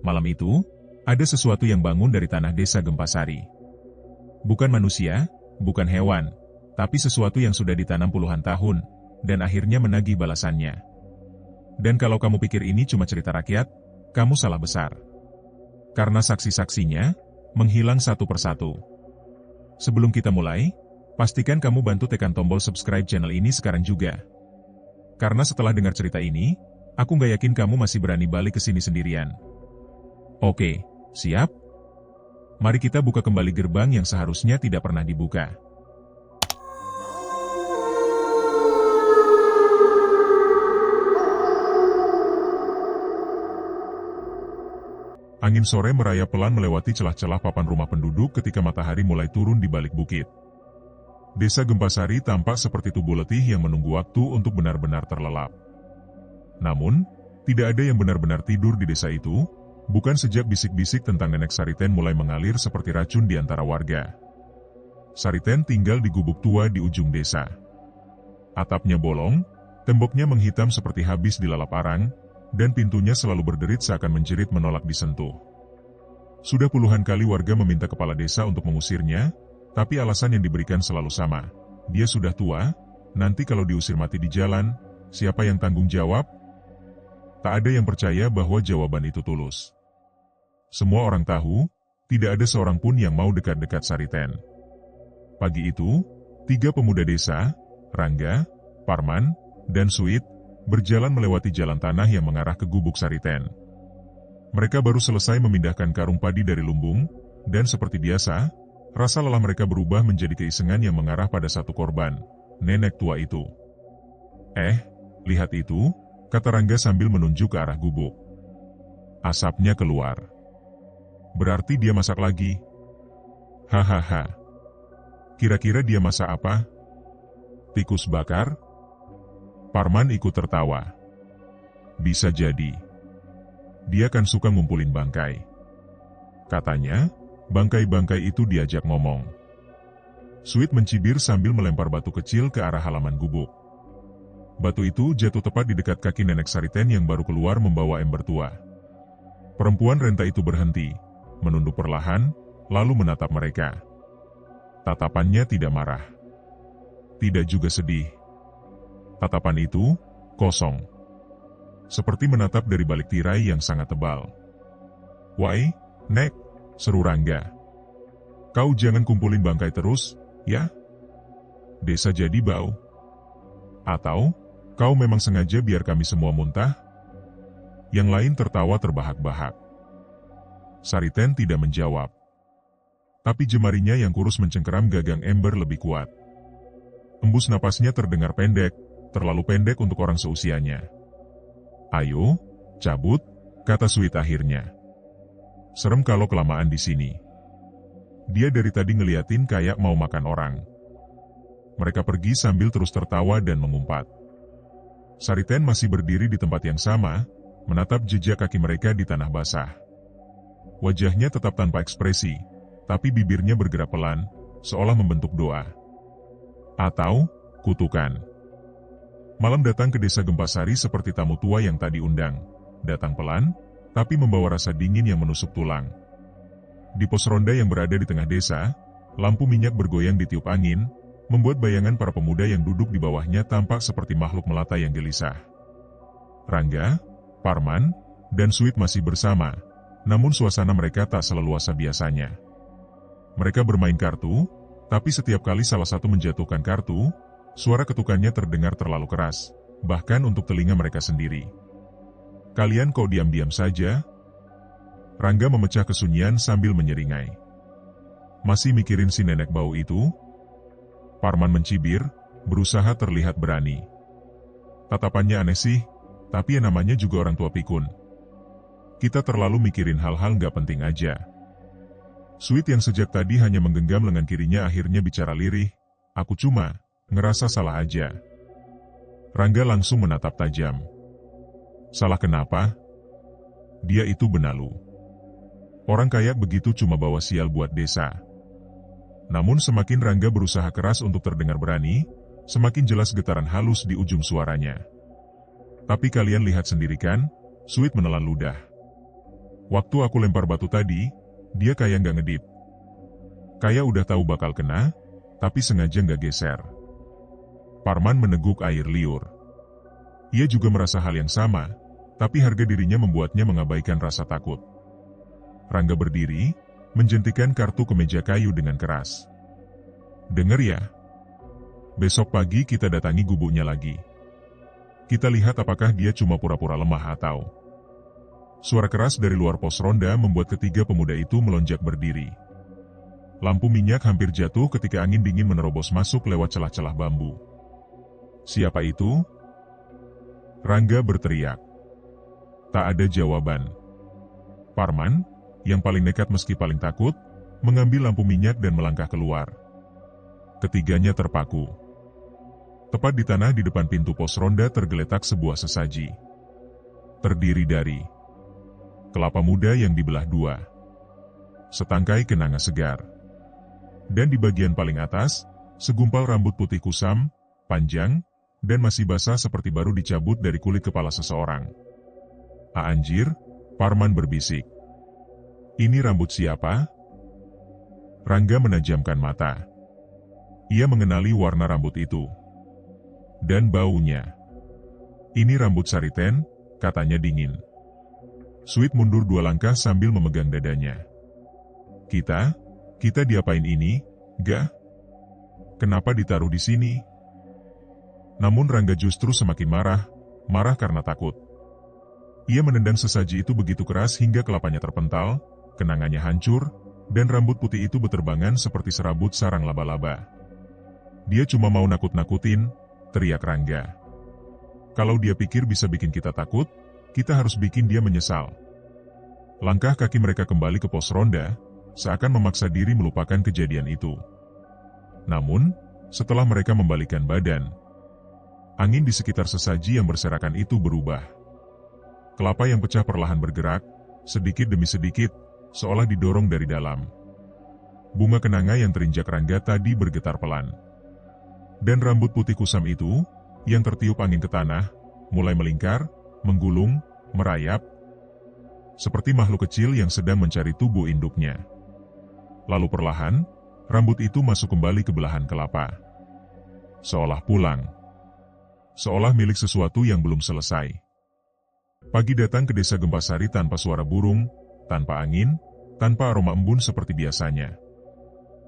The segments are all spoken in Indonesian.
Malam itu, ada sesuatu yang bangun dari tanah desa Gempasari. Bukan manusia, bukan hewan, tapi sesuatu yang sudah ditanam puluhan tahun, dan akhirnya menagih balasannya. Dan kalau kamu pikir ini cuma cerita rakyat, kamu salah besar. Karena saksi-saksinya menghilang satu persatu. Sebelum kita mulai, pastikan kamu bantu tekan tombol subscribe channel ini sekarang juga. Karena setelah dengar cerita ini, aku nggak yakin kamu masih berani balik ke sini sendirian. Oke, siap? Mari kita buka kembali gerbang yang seharusnya tidak pernah dibuka. Angin sore merayap pelan melewati celah-celah papan rumah penduduk ketika matahari mulai turun di balik bukit. Desa Gempasari tampak seperti tubuh letih yang menunggu waktu untuk benar-benar terlelap. Namun, tidak ada yang benar-benar tidur di desa itu, bukan sejak bisik-bisik tentang nenek Sariten mulai mengalir seperti racun di antara warga. Sariten tinggal di gubuk tua di ujung desa. Atapnya bolong, temboknya menghitam seperti habis dilalap arang, dan pintunya selalu berderit seakan menjerit menolak disentuh. Sudah puluhan kali warga meminta kepala desa untuk mengusirnya, tapi alasan yang diberikan selalu sama. Dia sudah tua, nanti kalau diusir mati di jalan, siapa yang tanggung jawab? Tak ada yang percaya bahwa jawaban itu tulus. Semua orang tahu, tidak ada seorang pun yang mau dekat-dekat Sariten. Pagi itu, 3 pemuda desa, Rangga, Parman, dan Suit, berjalan melewati jalan tanah yang mengarah ke gubuk Sariten. Mereka baru selesai memindahkan karung padi dari lumbung, dan seperti biasa, rasa lelah mereka berubah menjadi keisengan yang mengarah pada satu korban, nenek tua itu. Lihat itu, kata Rangga sambil menunjuk ke arah gubuk. Asapnya keluar. Berarti dia masak lagi. Hahaha. Kira-kira dia masak apa? Tikus bakar? Parman ikut tertawa. Bisa jadi. Dia kan suka ngumpulin bangkai. Katanya, bangkai-bangkai itu diajak ngomong. Suit mencibir sambil melempar batu kecil ke arah halaman gubuk. Batu itu jatuh tepat di dekat kaki nenek Sariten yang baru keluar membawa ember tua. Perempuan renta itu berhenti, menunduk perlahan, lalu menatap mereka. Tatapannya tidak marah. Tidak juga sedih. Tatapan itu, kosong. Seperti menatap dari balik tirai yang sangat tebal. Wai, Nek, seru Rangga. Kau jangan kumpulin bangkai terus, ya? Desa jadi bau. Atau, kau memang sengaja biar kami semua muntah? Yang lain tertawa terbahak-bahak. Sariten tidak menjawab. Tapi jemarinya yang kurus mencengkeram gagang ember lebih kuat. Embus napasnya terdengar pendek, terlalu pendek untuk orang seusianya. Ayo, cabut, kata Suit akhirnya. Serem kalau kelamaan di sini. Dia dari tadi ngeliatin kayak mau makan orang. Mereka pergi sambil terus tertawa dan mengumpat. Sariten masih berdiri di tempat yang sama, menatap jejak kaki mereka di tanah basah. Wajahnya tetap tanpa ekspresi, tapi bibirnya bergerak pelan, seolah membentuk doa. Atau, kutukan. Malam datang ke desa Gempasari seperti tamu tua yang tak diundang. Datang pelan, tapi membawa rasa dingin yang menusuk tulang. Di pos ronda yang berada di tengah desa, lampu minyak bergoyang ditiup angin, membuat bayangan para pemuda yang duduk di bawahnya tampak seperti makhluk melata yang gelisah. Rangga, Parman, dan Suit masih bersama, namun suasana mereka tak seleluasa biasanya. Mereka bermain kartu, tapi setiap kali salah satu menjatuhkan kartu, suara ketukannya terdengar terlalu keras, bahkan untuk telinga mereka sendiri. Kalian kok diam-diam saja? Rangga memecah kesunyian sambil menyeringai. Masih mikirin si nenek bau itu? Parman mencibir, berusaha terlihat berani. Tatapannya aneh sih, tapi ya namanya juga orang tua pikun. Kita terlalu mikirin hal-hal nggak penting aja. Suit yang sejak tadi hanya menggenggam lengan kirinya akhirnya bicara lirih, aku cuma ngerasa salah aja. Rangga langsung menatap tajam. Salah kenapa? Dia itu benalu. Orang kayak begitu cuma bawa sial buat desa. Namun semakin Rangga berusaha keras untuk terdengar berani, semakin jelas getaran halus di ujung suaranya. Tapi kalian lihat sendiri kan, Suit menelan ludah. Waktu aku lempar batu tadi, dia kayak nggak ngedip. Kayak udah tahu bakal kena, tapi sengaja nggak geser. Parman meneguk air liur. Ia juga merasa hal yang sama, tapi harga dirinya membuatnya mengabaikan rasa takut. Rangga berdiri, menjentikan kartu ke meja kayu dengan keras. Dengar ya, besok pagi kita datangi gubuknya lagi. Kita lihat apakah dia cuma pura-pura lemah atau... Suara keras dari luar pos ronda membuat ketiga pemuda itu melonjak berdiri. Lampu minyak hampir jatuh ketika angin dingin menerobos masuk lewat celah-celah bambu. Siapa itu? Rangga berteriak. Tak ada jawaban. Parman, yang paling nekat meski paling takut, mengambil lampu minyak dan melangkah keluar. Ketiganya terpaku. Tepat di tanah di depan pintu pos ronda tergeletak sebuah sesaji. Terdiri dari kelapa muda yang dibelah dua, setangkai kenanga segar, dan di bagian paling atas, segumpal rambut putih kusam, panjang, dan masih basah seperti baru dicabut dari kulit kepala seseorang. Anjir, Parman berbisik. Ini rambut siapa? Rangga menajamkan mata. Ia mengenali warna rambut itu. Dan baunya. Ini rambut Sariten, katanya dingin. Sweet mundur 2 langkah sambil memegang dadanya. Kita diapain ini, gak? Kenapa ditaruh di sini? Namun Rangga justru semakin marah karena takut. Ia menendang sesaji itu begitu keras hingga kelapanya terpental, kenangannya hancur, dan rambut putih itu beterbangan seperti serabut sarang laba-laba. Dia cuma mau nakut-nakutin, teriak Rangga. Kalau dia pikir bisa bikin kita takut, kita harus bikin dia menyesal. Langkah kaki mereka kembali ke pos ronda, seakan memaksa diri melupakan kejadian itu. Namun, setelah mereka membalikkan badan, angin di sekitar sesaji yang berserakan itu berubah. Kelapa yang pecah perlahan bergerak, sedikit demi sedikit, seolah didorong dari dalam. Bunga kenanga yang terinjak Rangga tadi bergetar pelan. Dan rambut putih kusam itu, yang tertiup angin ke tanah, mulai melingkar, menggulung, merayap, seperti makhluk kecil yang sedang mencari tubuh induknya. Lalu perlahan, rambut itu masuk kembali ke belahan kelapa. Seolah pulang. Seolah milik sesuatu yang belum selesai. Pagi datang ke desa Gempasari tanpa suara burung, tanpa angin, tanpa aroma embun seperti biasanya.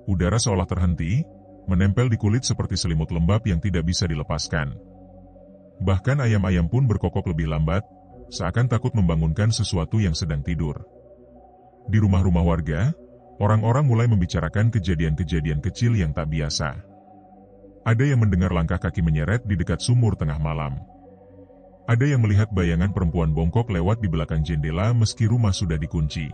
Udara seolah terhenti, menempel di kulit seperti selimut lembab yang tidak bisa dilepaskan. Bahkan ayam-ayam pun berkokok lebih lambat, seakan takut membangunkan sesuatu yang sedang tidur. Di rumah-rumah warga, orang-orang mulai membicarakan kejadian-kejadian kecil yang tak biasa. Ada yang mendengar langkah kaki menyeret di dekat sumur tengah malam. Ada yang melihat bayangan perempuan bongkok lewat di belakang jendela meski rumah sudah dikunci.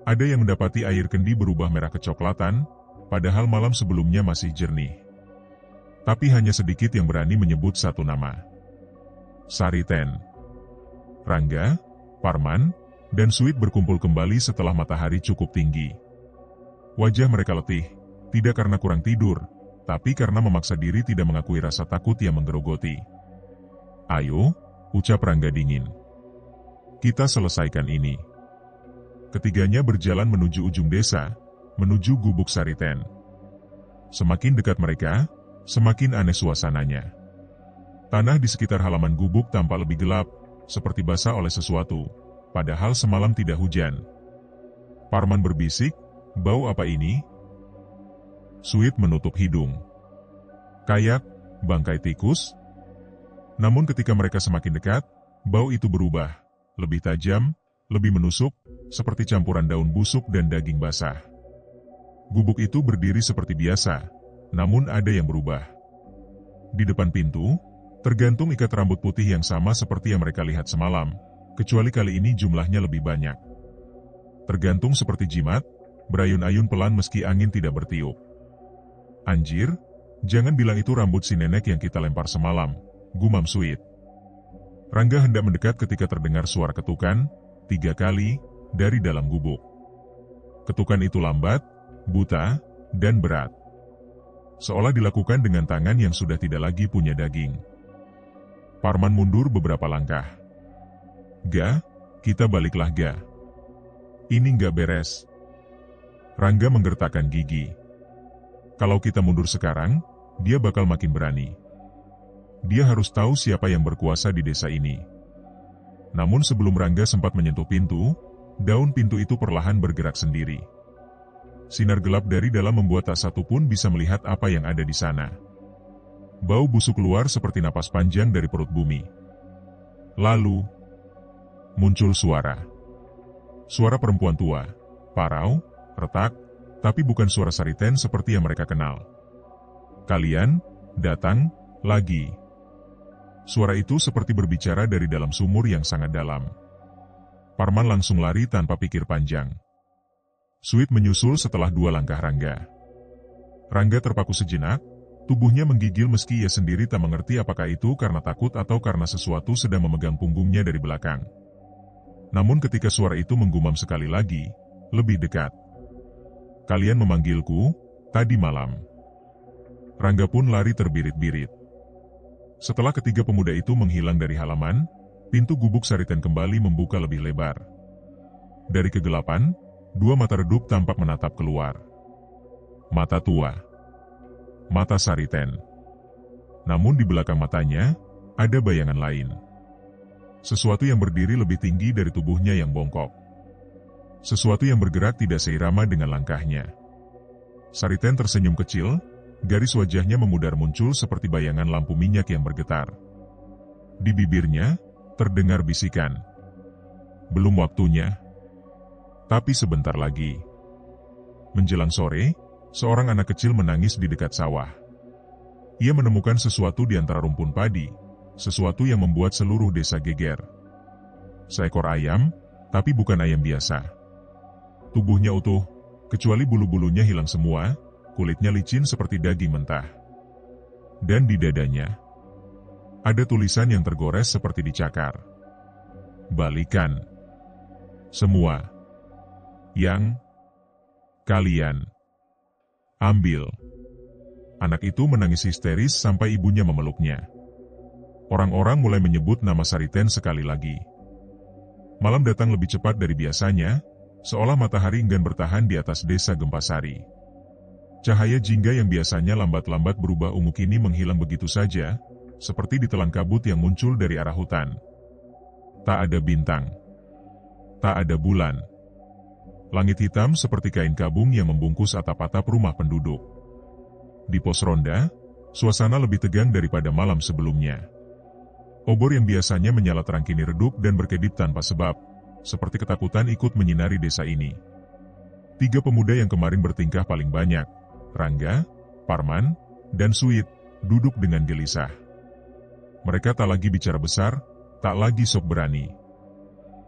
Ada yang mendapati air kendi berubah merah kecoklatan, padahal malam sebelumnya masih jernih. Tapi hanya sedikit yang berani menyebut satu nama. Sariten. Rangga, Parman, dan Sweet berkumpul kembali setelah matahari cukup tinggi. Wajah mereka letih, tidak karena kurang tidur, tapi karena memaksa diri tidak mengakui rasa takut yang menggerogoti. Ayo, ucap Rangga dingin. Kita selesaikan ini. Ketiganya berjalan menuju ujung desa, menuju gubuk Sariten. Semakin dekat mereka, semakin aneh suasananya. Tanah di sekitar halaman gubuk tampak lebih gelap, seperti basah oleh sesuatu, padahal semalam tidak hujan. Parman berbisik, bau apa ini? Sweet menutup hidung. Kayak bangkai tikus. Namun ketika mereka semakin dekat, bau itu berubah, lebih tajam, lebih menusuk, seperti campuran daun busuk dan daging basah. Gubuk itu berdiri seperti biasa, namun ada yang berubah. Di depan pintu, tergantung ikat rambut putih yang sama seperti yang mereka lihat semalam, kecuali kali ini jumlahnya lebih banyak. Tergantung seperti jimat, berayun-ayun pelan meski angin tidak bertiup. Anjir, jangan bilang itu rambut si nenek yang kita lempar semalam, gumam Sweet. Rangga hendak mendekat ketika terdengar suara ketukan, 3 kali, dari dalam gubuk. Ketukan itu lambat, buta, dan berat. Seolah dilakukan dengan tangan yang sudah tidak lagi punya daging. Parman mundur beberapa langkah. Ga, kita baliklah Ga. Ini nggak beres. Rangga menggertakkan gigi. Kalau kita mundur sekarang, dia bakal makin berani. Dia harus tahu siapa yang berkuasa di desa ini. Namun sebelum Rangga sempat menyentuh pintu, daun pintu itu perlahan bergerak sendiri. Sinar gelap dari dalam membuat tak satu pun bisa melihat apa yang ada di sana. Bau busuk keluar seperti napas panjang dari perut bumi. Lalu, muncul suara. Suara perempuan tua, parau, retak, tapi bukan suara Sariten seperti yang mereka kenal. Kalian, datang, lagi. Suara itu seperti berbicara dari dalam sumur yang sangat dalam. Parman langsung lari tanpa pikir panjang. Sweet menyusul setelah 2 langkah Rangga. Rangga terpaku sejenak, tubuhnya menggigil meski ia sendiri tak mengerti apakah itu karena takut atau karena sesuatu sedang memegang punggungnya dari belakang. Namun ketika suara itu menggumam sekali lagi, lebih dekat. Kalian memanggilku, tadi malam. Rangga pun lari terbirit-birit. Setelah ketiga pemuda itu menghilang dari halaman, pintu gubuk Sariten kembali membuka lebih lebar. Dari kegelapan, 2 mata redup tampak menatap keluar. Mata tua. Mata Sariten. Namun di belakang matanya, ada bayangan lain. Sesuatu yang berdiri lebih tinggi dari tubuhnya yang bongkok. Sesuatu yang bergerak tidak seirama dengan langkahnya. Sariten tersenyum kecil, garis wajahnya memudar muncul seperti bayangan lampu minyak yang bergetar. Di bibirnya, terdengar bisikan. Belum waktunya. Tapi sebentar lagi. Menjelang sore, seorang anak kecil menangis di dekat sawah. Ia menemukan sesuatu di antara rumpun padi, sesuatu yang membuat seluruh desa geger. Seekor ayam, tapi bukan ayam biasa. Tubuhnya utuh, kecuali bulu-bulunya hilang semua, kulitnya licin seperti daging mentah. Dan di dadanya, ada tulisan yang tergores seperti dicakar. Balikan. Semua. Yang kalian ambil. Anak itu menangis histeris sampai ibunya memeluknya. Orang-orang mulai menyebut nama Sariten sekali lagi. Malam datang lebih cepat dari biasanya, seolah matahari enggan bertahan di atas desa Gempasari. Cahaya jingga yang biasanya lambat-lambat berubah ungu kini menghilang begitu saja, seperti ditelan kabut yang muncul dari arah hutan. Tak ada bintang. Tak ada bulan. Langit hitam seperti kain kabung yang membungkus atap-atap rumah penduduk. Di pos ronda, suasana lebih tegang daripada malam sebelumnya. Obor yang biasanya menyala terang kini redup dan berkedip tanpa sebab, seperti ketakutan ikut menyinari desa ini. 3 pemuda yang kemarin bertingkah paling banyak, Rangga, Parman, dan Sweet, duduk dengan gelisah. Mereka tak lagi bicara besar, tak lagi sok berani.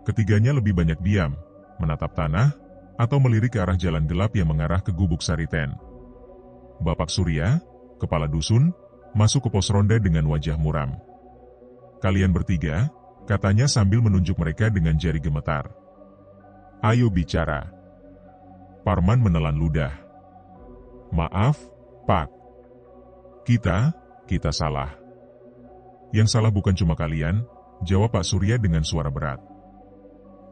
Ketiganya lebih banyak diam, menatap tanah, atau melirik ke arah jalan gelap yang mengarah ke gubuk Sariten. Bapak Surya, kepala dusun, masuk ke pos ronda dengan wajah muram. Kalian bertiga, katanya sambil menunjuk mereka dengan jari gemetar. Ayo bicara. Parman menelan ludah. Maaf, Pak. Kita salah. Yang salah bukan cuma kalian, jawab Pak Surya dengan suara berat.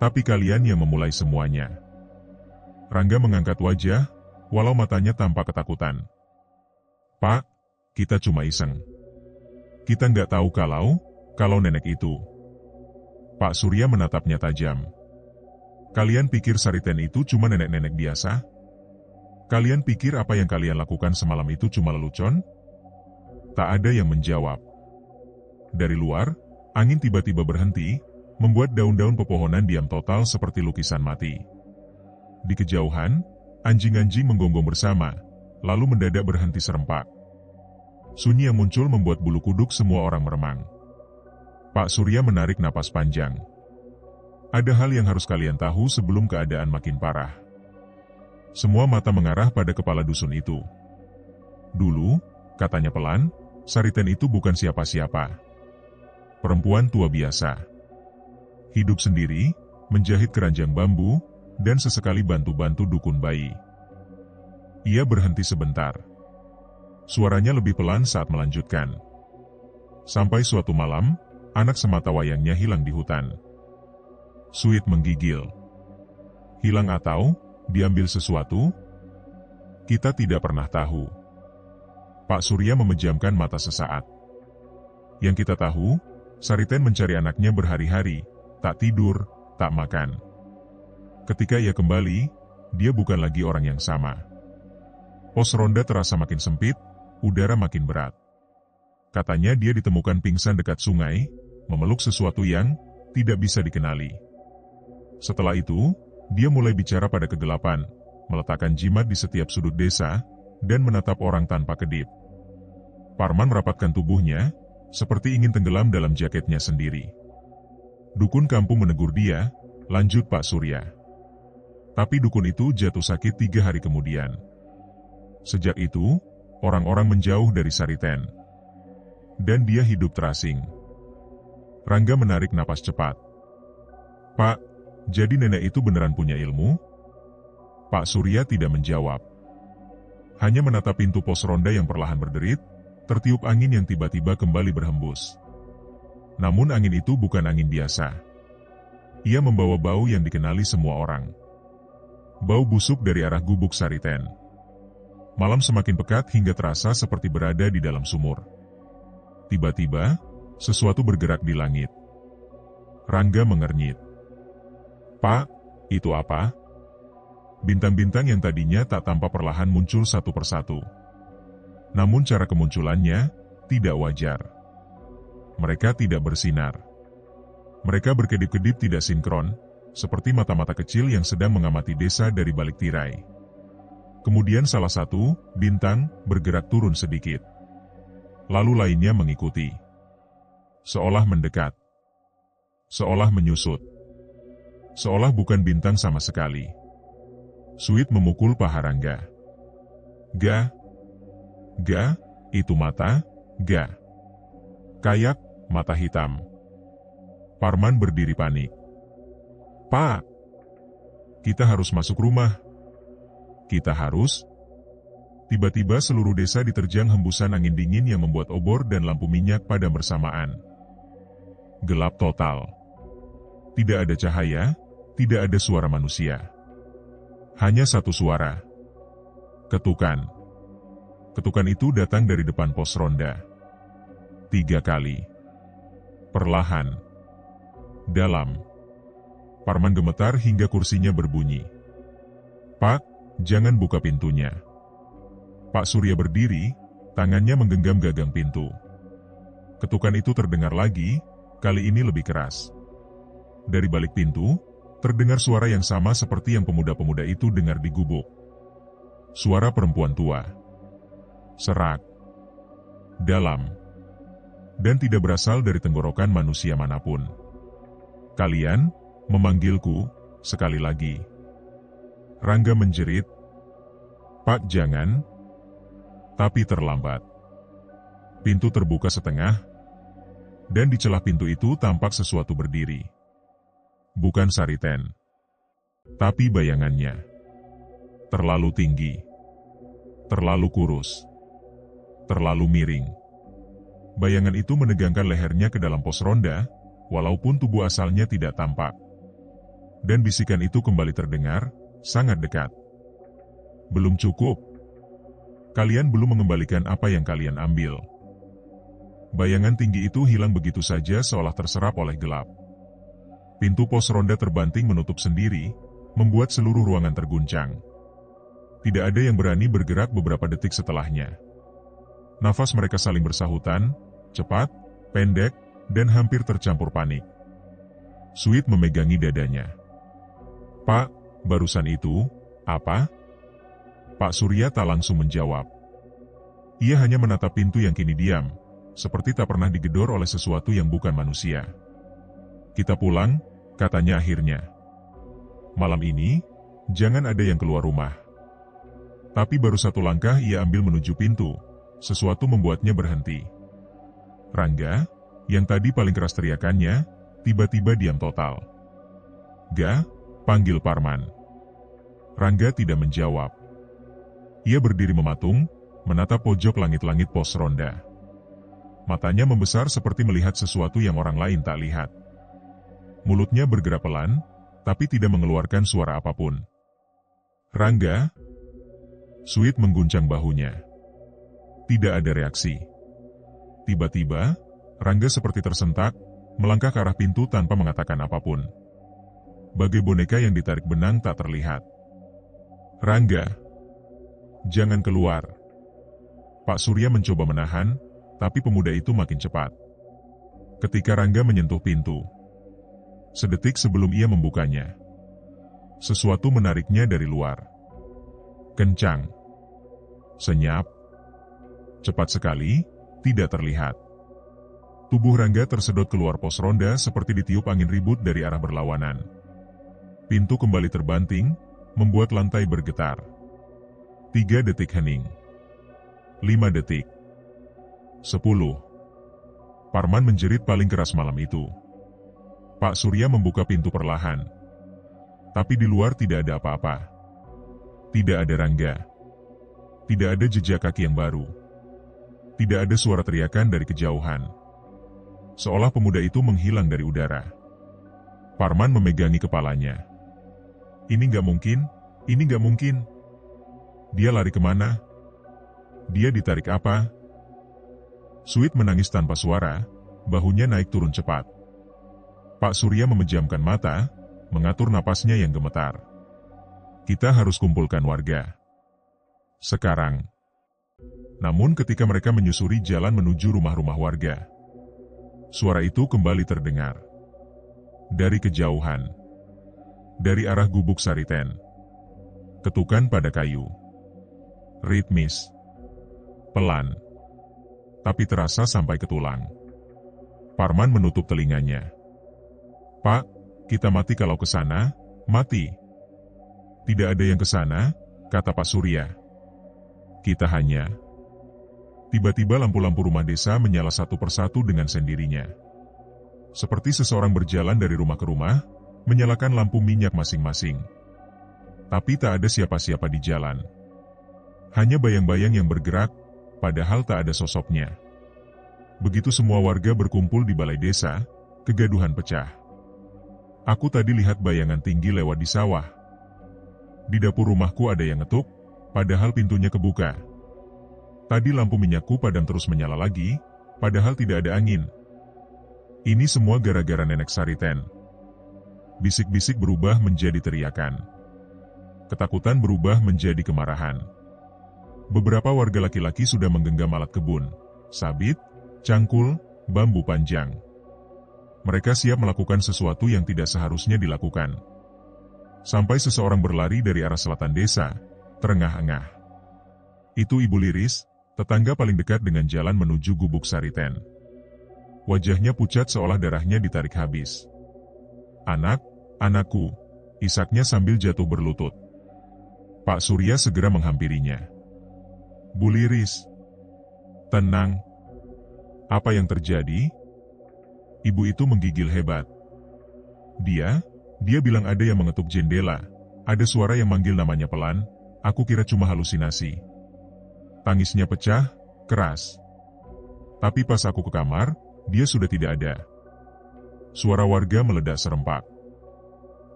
Tapi kalian yang memulai semuanya. Rangga mengangkat wajah, walau matanya tampak ketakutan. Pak, kita cuma iseng. Kita nggak tahu kalau nenek itu. Pak Surya menatapnya tajam. Kalian pikir Sariten itu cuma nenek-nenek biasa? Kalian pikir apa yang kalian lakukan semalam itu cuma lelucon? Tak ada yang menjawab. Dari luar, angin tiba-tiba berhenti, membuat daun-daun pepohonan diam total seperti lukisan mati. Di kejauhan, anjing-anjing menggonggong bersama, lalu mendadak berhenti serempak. Sunyi yang muncul membuat bulu kuduk semua orang meremang. Pak Surya menarik napas panjang. Ada hal yang harus kalian tahu sebelum keadaan makin parah. Semua mata mengarah pada kepala dusun itu. Dulu, katanya pelan, Sariten itu bukan siapa-siapa. Perempuan tua biasa. Hidup sendiri, menjahit keranjang bambu, dan sesekali bantu-bantu dukun bayi. Ia berhenti sebentar. Suaranya lebih pelan saat melanjutkan. Sampai suatu malam, anak sematawayangnya hilang di hutan. Sweet menggigil. Hilang atau diambil sesuatu? Kita tidak pernah tahu. Pak Surya memejamkan mata sesaat. Yang kita tahu, Sariten mencari anaknya berhari-hari, tak tidur, tak makan. Ketika ia kembali, dia bukan lagi orang yang sama. Pos ronda terasa makin sempit, udara makin berat. Katanya dia ditemukan pingsan dekat sungai, memeluk sesuatu yang tidak bisa dikenali. Setelah itu, dia mulai bicara pada kegelapan, meletakkan jimat di setiap sudut desa, dan menatap orang tanpa kedip. Parman merapatkan tubuhnya, seperti ingin tenggelam dalam jaketnya sendiri. Dukun kampung menegur dia, lanjut Pak Surya. Tapi dukun itu jatuh sakit 3 hari kemudian. Sejak itu, orang-orang menjauh dari Sariten. Dan dia hidup terasing. Rangga menarik napas cepat. Pak, jadi nenek itu beneran punya ilmu? Pak Surya tidak menjawab. Hanya menatap pintu pos ronda yang perlahan berderit, tertiup angin yang tiba-tiba kembali berhembus. Namun angin itu bukan angin biasa. Ia membawa bau yang dikenali semua orang. Bau busuk dari arah gubuk Sariten. Malam semakin pekat hingga terasa seperti berada di dalam sumur. Tiba-tiba, sesuatu bergerak di langit. Rangga mengernyit. Pak, itu apa? Bintang-bintang yang tadinya tak tampak perlahan muncul satu persatu. Namun cara kemunculannya tidak wajar. Mereka tidak bersinar. Mereka berkedip-kedip tidak sinkron, seperti mata-mata kecil yang sedang mengamati desa dari balik tirai. Kemudian salah satu bintang bergerak turun sedikit. Lalu lainnya mengikuti. Seolah mendekat. Seolah menyusut. Seolah bukan bintang sama sekali. Suit memukul paha Rangga. Ga, itu mata, ga. Kayak, mata hitam. Parman berdiri panik. Pak, kita harus masuk rumah. Kita harus. Tiba-tiba seluruh desa diterjang hembusan angin dingin yang membuat obor dan lampu minyak padam bersamaan. Gelap total. Tidak ada cahaya, tidak ada suara manusia. Hanya satu suara. Ketukan. Ketukan itu datang dari depan pos ronda. 3 kali. Perlahan. Dalam. Parman gemetar hingga kursinya berbunyi. Pak, jangan buka pintunya. Pak Surya berdiri, tangannya menggenggam gagang pintu. Ketukan itu terdengar lagi, kali ini lebih keras. Dari balik pintu, terdengar suara yang sama seperti yang pemuda-pemuda itu dengar di gubuk. Suara perempuan tua. Serak. Dalam. Dan tidak berasal dari tenggorokan manusia manapun. Kalian memanggilku sekali lagi. Rangga menjerit. Pak, jangan. Tapi terlambat. Pintu terbuka setengah. Dan di celah pintu itu tampak sesuatu berdiri. Bukan Sariten. Tapi bayangannya. Terlalu tinggi. Terlalu kurus. Terlalu miring. Bayangan itu menegangkan lehernya ke dalam pos ronda, walaupun tubuh asalnya tidak tampak. Dan bisikan itu kembali terdengar, sangat dekat. Belum cukup. Kalian belum mengembalikan apa yang kalian ambil. Bayangan tinggi itu hilang begitu saja seolah terserap oleh gelap. Pintu pos ronda terbanting menutup sendiri, membuat seluruh ruangan terguncang. Tidak ada yang berani bergerak beberapa detik setelahnya. Nafas mereka saling bersahutan, cepat, pendek, dan hampir tercampur panik. Suit memegangi dadanya. Pak, barusan itu, apa? Pak Surya tak langsung menjawab. Ia hanya menatap pintu yang kini diam, seperti tak pernah digedor oleh sesuatu yang bukan manusia. Kita pulang, katanya akhirnya. Malam ini, jangan ada yang keluar rumah. Tapi baru satu langkah ia ambil menuju pintu, sesuatu membuatnya berhenti. Rangga, yang tadi paling keras teriakannya, tiba-tiba diam total. Ga, panggil Parman. Rangga tidak menjawab. Ia berdiri mematung, menatap pojok langit-langit pos ronda. Matanya membesar seperti melihat sesuatu yang orang lain tak lihat. Mulutnya bergerak pelan, tapi tidak mengeluarkan suara apapun. "Rangga?" Sweet mengguncang bahunya. Tidak ada reaksi. Tiba-tiba, Rangga seperti tersentak, melangkah ke arah pintu tanpa mengatakan apapun. Bagai boneka yang ditarik benang tak terlihat. "Rangga, jangan keluar." Pak Surya mencoba menahan, tapi pemuda itu makin cepat. Ketika Rangga menyentuh pintu, sedetik sebelum ia membukanya, sesuatu menariknya dari luar. Kencang. Senyap. Cepat sekali, tidak terlihat. Tubuh Rangga tersedot keluar pos ronda seperti ditiup angin ribut dari arah berlawanan. Pintu kembali terbanting, membuat lantai bergetar. 3 detik hening. 5 detik. 10. Parman menjerit paling keras malam itu. Pak Surya membuka pintu perlahan. Tapi di luar tidak ada apa-apa. Tidak ada Rangga. Tidak ada jejak kaki yang baru. Tidak ada suara teriakan dari kejauhan. Seolah pemuda itu menghilang dari udara. Parman memegangi kepalanya. Ini nggak mungkin, ini nggak mungkin. Dia lari kemana? Dia ditarik apa? Sweet menangis tanpa suara, bahunya naik turun cepat. Pak Surya memejamkan mata, mengatur napasnya yang gemetar. Kita harus kumpulkan warga. Sekarang. Namun ketika mereka menyusuri jalan menuju rumah-rumah warga, suara itu kembali terdengar. Dari kejauhan. Dari arah gubuk Sariten. Ketukan pada kayu. Ritmis. Pelan. Tapi terasa sampai ke tulang. Parman menutup telinganya. Pak, kita mati kalau ke sana, mati. Tidak ada yang ke sana, kata Pak Surya. Kita hanya... Tiba-tiba lampu-lampu rumah desa menyala satu persatu dengan sendirinya. Seperti seseorang berjalan dari rumah ke rumah, menyalakan lampu minyak masing-masing. Tapi tak ada siapa-siapa di jalan. Hanya bayang-bayang yang bergerak, padahal tak ada sosoknya. Begitu semua warga berkumpul di balai desa, kegaduhan pecah. Aku tadi lihat bayangan tinggi lewat di sawah. Di dapur rumahku ada yang ngetuk, padahal pintunya kebuka. Tadi lampu minyakku padam terus menyala lagi, padahal tidak ada angin. Ini semua gara-gara nenek Sariten. Bisik-bisik berubah menjadi teriakan. Ketakutan berubah menjadi kemarahan. Beberapa warga laki-laki sudah menggenggam alat kebun, sabit, cangkul, bambu panjang. Mereka siap melakukan sesuatu yang tidak seharusnya dilakukan. Sampai seseorang berlari dari arah selatan desa, terengah-engah. Itu Ibu Liris, tetangga paling dekat dengan jalan menuju gubuk Sariten. Wajahnya pucat seolah darahnya ditarik habis. Anakku, isaknya sambil jatuh berlutut. Pak Surya segera menghampirinya. Bu Liris, tenang. Apa yang terjadi? Ibu itu menggigil hebat. Dia bilang ada yang mengetuk jendela, ada suara yang manggil namanya pelan, aku kira cuma halusinasi. Tangisnya pecah, keras. Tapi pas aku ke kamar, dia sudah tidak ada. Suara warga meledak serempak.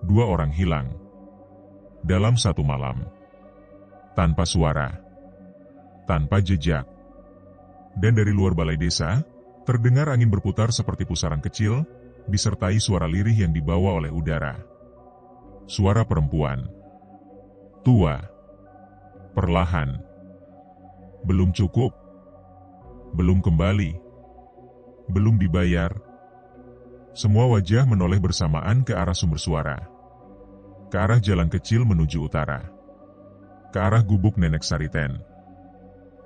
2 orang hilang. Dalam 1 malam. Tanpa suara. Tanpa jejak. Dan dari luar balai desa, terdengar angin berputar seperti pusaran kecil, disertai suara lirih yang dibawa oleh udara. Suara perempuan. Tua. Perlahan. Belum cukup. Belum kembali. Belum dibayar. Semua wajah menoleh bersamaan ke arah sumber suara. Ke arah jalan kecil menuju utara. Ke arah gubuk nenek Sariten.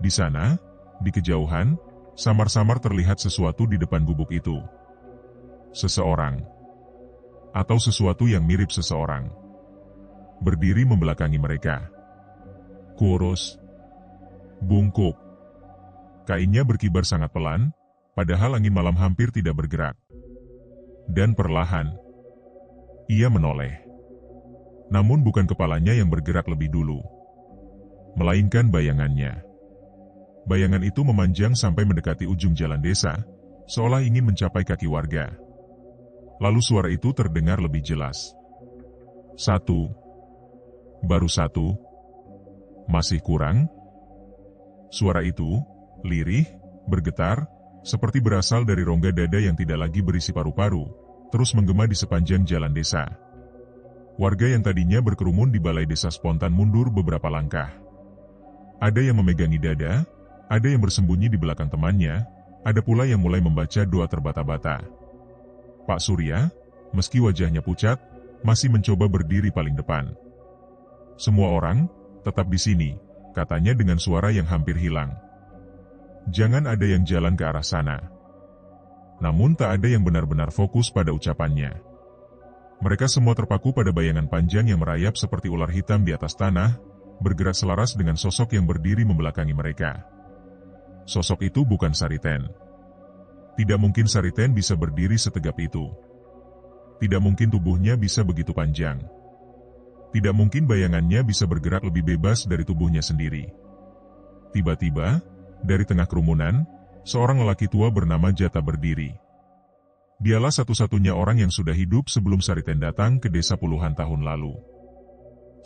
Di sana, di kejauhan, samar-samar terlihat sesuatu di depan gubuk itu. Seseorang. Atau sesuatu yang mirip seseorang. Berdiri membelakangi mereka. Kurus. Bungkuk. Kainnya berkibar sangat pelan, padahal angin malam hampir tidak bergerak. Dan perlahan, ia menoleh. Namun bukan kepalanya yang bergerak lebih dulu, melainkan bayangannya. Bayangan itu memanjang sampai mendekati ujung jalan desa, seolah ingin mencapai kaki warga. Lalu suara itu terdengar lebih jelas. Satu. Baru satu. Masih kurang? Suara itu, lirih, bergetar, seperti berasal dari rongga dada yang tidak lagi berisi paru-paru, terus menggema di sepanjang jalan desa. Warga yang tadinya berkerumun di balai desa spontan mundur beberapa langkah. Ada yang memegangi dada, ada yang bersembunyi di belakang temannya, ada pula yang mulai membaca doa terbata-bata. Pak Surya, meski wajahnya pucat, masih mencoba berdiri paling depan. Semua orang, tetap di sini, katanya dengan suara yang hampir hilang. Jangan ada yang jalan ke arah sana. Namun tak ada yang benar-benar fokus pada ucapannya. Mereka semua terpaku pada bayangan panjang yang merayap seperti ular hitam di atas tanah, bergerak selaras dengan sosok yang berdiri membelakangi mereka. Sosok itu bukan Sariten. Tidak mungkin Sariten bisa berdiri setegap itu. Tidak mungkin tubuhnya bisa begitu panjang. Tidak mungkin bayangannya bisa bergerak lebih bebas dari tubuhnya sendiri. Tiba-tiba, dari tengah kerumunan, seorang lelaki tua bernama Jata berdiri. Dialah satu-satunya orang yang sudah hidup sebelum Sariten datang ke desa puluhan tahun lalu.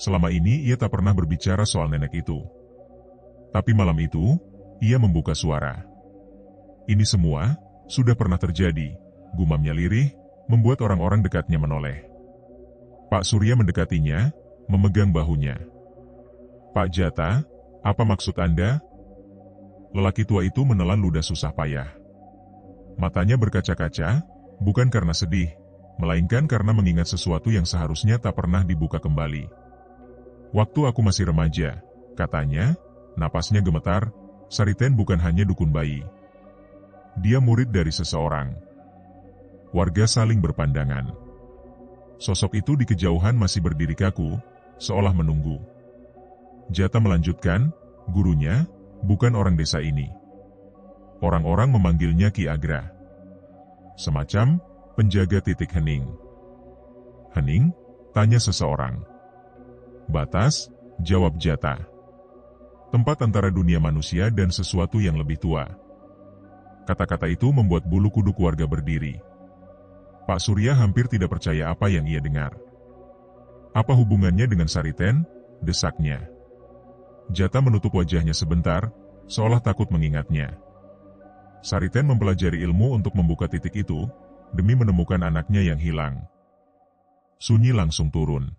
Selama ini ia tak pernah berbicara soal nenek itu. Tapi malam itu, ia membuka suara. Ini semua sudah pernah terjadi, gumamnya lirih, membuat orang-orang dekatnya menoleh. Pak Surya mendekatinya, memegang bahunya. Pak Jata, apa maksud Anda? Lelaki tua itu menelan ludah susah payah. Matanya berkaca-kaca, bukan karena sedih, melainkan karena mengingat sesuatu yang seharusnya tak pernah dibuka kembali. Waktu aku masih remaja, katanya, napasnya gemetar, Sariten bukan hanya dukun bayi. Dia murid dari seseorang. Warga saling berpandangan. Sosok itu di kejauhan masih berdiri kaku, seolah menunggu. Jata melanjutkan, gurunya, bukan orang desa ini. Orang-orang memanggilnya Ki Agra. Semacam penjaga titik hening. Hening? Tanya seseorang. Batas? Jawab Jata. Tempat antara dunia manusia dan sesuatu yang lebih tua. Kata-kata itu membuat bulu kuduk warga berdiri. Pak Surya hampir tidak percaya apa yang ia dengar. Apa hubungannya dengan Sariten? Desaknya. Jata menutup wajahnya sebentar, seolah takut mengingatnya. Sariten mempelajari ilmu untuk membuka titik itu, demi menemukan anaknya yang hilang. Sunyi langsung turun.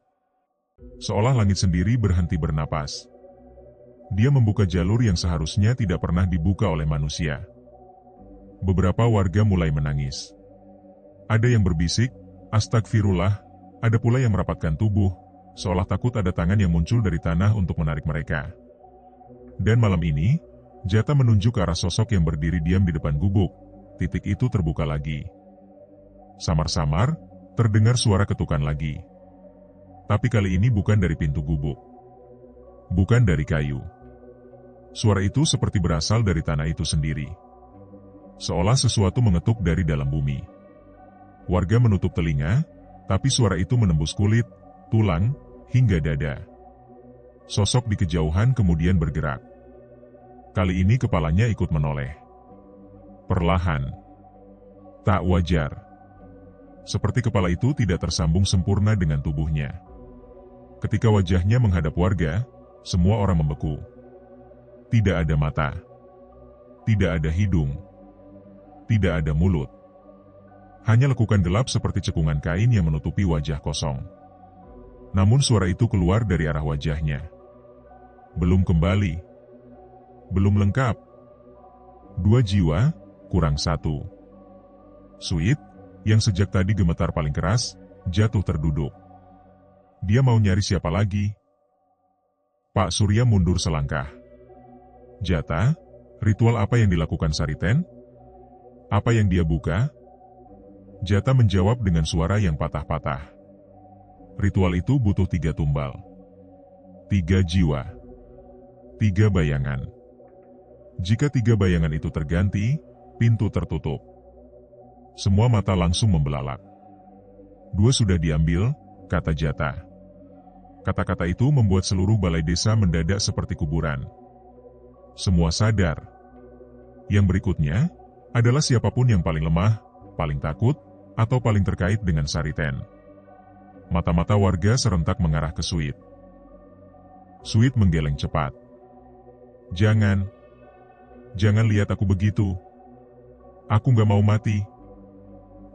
Seolah langit sendiri berhenti bernapas. Dia membuka jalur yang seharusnya tidak pernah dibuka oleh manusia. Beberapa warga mulai menangis. Ada yang berbisik, astagfirullah, ada pula yang merapatkan tubuh, seolah takut ada tangan yang muncul dari tanah untuk menarik mereka. Dan malam ini, Jata menunjuk ke arah sosok yang berdiri diam di depan gubuk. Titik itu terbuka lagi. Samar-samar, terdengar suara ketukan lagi. Tapi kali ini bukan dari pintu gubuk. Bukan dari kayu. Suara itu seperti berasal dari tanah itu sendiri. Seolah sesuatu mengetuk dari dalam bumi. Warga menutup telinga, tapi suara itu menembus kulit, tulang, hingga dada. Sosok di kejauhan kemudian bergerak. Kali ini kepalanya ikut menoleh. Perlahan. Tak wajar. Seperti kepala itu tidak tersambung sempurna dengan tubuhnya. Ketika wajahnya menghadap warga, semua orang membeku. Tidak ada mata. Tidak ada hidung. Tidak ada mulut. Hanya lekukan gelap seperti cekungan kain yang menutupi wajah kosong. Namun suara itu keluar dari arah wajahnya. Belum kembali. Belum lengkap. 2 jiwa, kurang 1. Sweet, yang sejak tadi gemetar paling keras, jatuh terduduk. Dia mau nyari siapa lagi? Pak Surya mundur selangkah. Jata, ritual apa yang dilakukan Sariten? Apa yang dia buka? Jata menjawab dengan suara yang patah-patah. Ritual itu butuh 3 tumbal. 3 jiwa. 3 bayangan. Jika 3 bayangan itu terganti, pintu tertutup. Semua mata langsung membelalak. 2 sudah diambil, kata Jata. Kata-kata itu membuat seluruh balai desa mendadak seperti kuburan. Semua sadar. Yang berikutnya, adalah siapapun yang paling lemah, paling takut, atau paling terkait dengan Sariten. Mata-mata warga serentak mengarah ke Sweet. Sweet menggeleng cepat. Jangan lihat aku begitu. Aku nggak mau mati.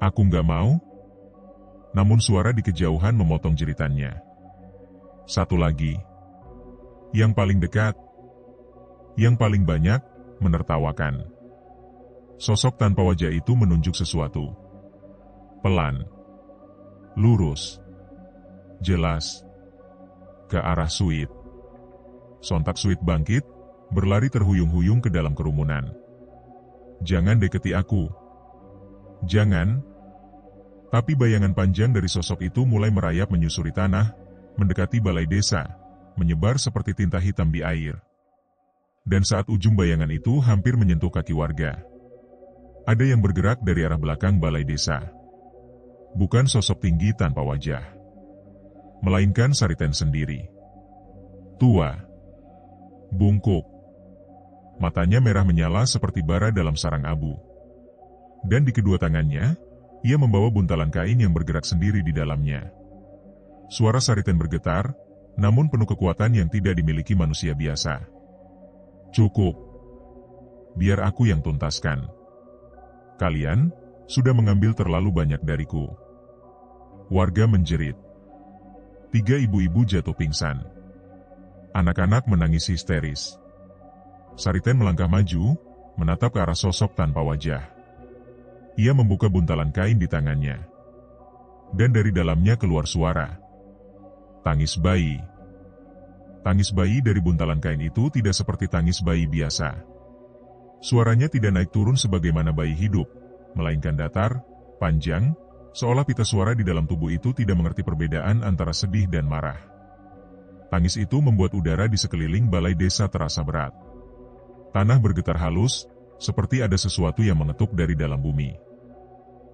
Aku nggak mau. Namun suara di kejauhan memotong jeritannya. Satu lagi. Yang paling dekat. Yang paling banyak, menertawakan. Sosok tanpa wajah itu menunjuk sesuatu. Pelan. Lurus. Jelas. Ke arah Sweet. Sontak Sweet bangkit, berlari terhuyung-huyung ke dalam kerumunan. Jangan deketi aku. Jangan. Tapi bayangan panjang dari sosok itu mulai merayap menyusuri tanah, mendekati balai desa, menyebar seperti tinta hitam di air. Dan saat ujung bayangan itu hampir menyentuh kaki warga, ada yang bergerak dari arah belakang balai desa. Bukan sosok tinggi tanpa wajah, melainkan Sariten sendiri. Tua, bungkuk, matanya merah menyala seperti bara dalam sarang abu. Dan di kedua tangannya, ia membawa buntalan kain yang bergerak sendiri di dalamnya. Suara Sariten bergetar, namun penuh kekuatan yang tidak dimiliki manusia biasa. Cukup. Biar aku yang tuntaskan. Kalian sudah mengambil terlalu banyak dariku. Warga menjerit. 3 ibu-ibu jatuh pingsan. Anak-anak menangis histeris. Sariten melangkah maju, menatap ke arah sosok tanpa wajah. Ia membuka buntalan kain di tangannya. Dan dari dalamnya keluar suara. Tangis bayi. Tangis bayi dari buntalan kain itu tidak seperti tangis bayi biasa. Suaranya tidak naik turun sebagaimana bayi hidup, melainkan datar, panjang, seolah pita suara di dalam tubuh itu tidak mengerti perbedaan antara sedih dan marah. Tangis itu membuat udara di sekeliling balai desa terasa berat. Tanah bergetar halus, seperti ada sesuatu yang mengetuk dari dalam bumi.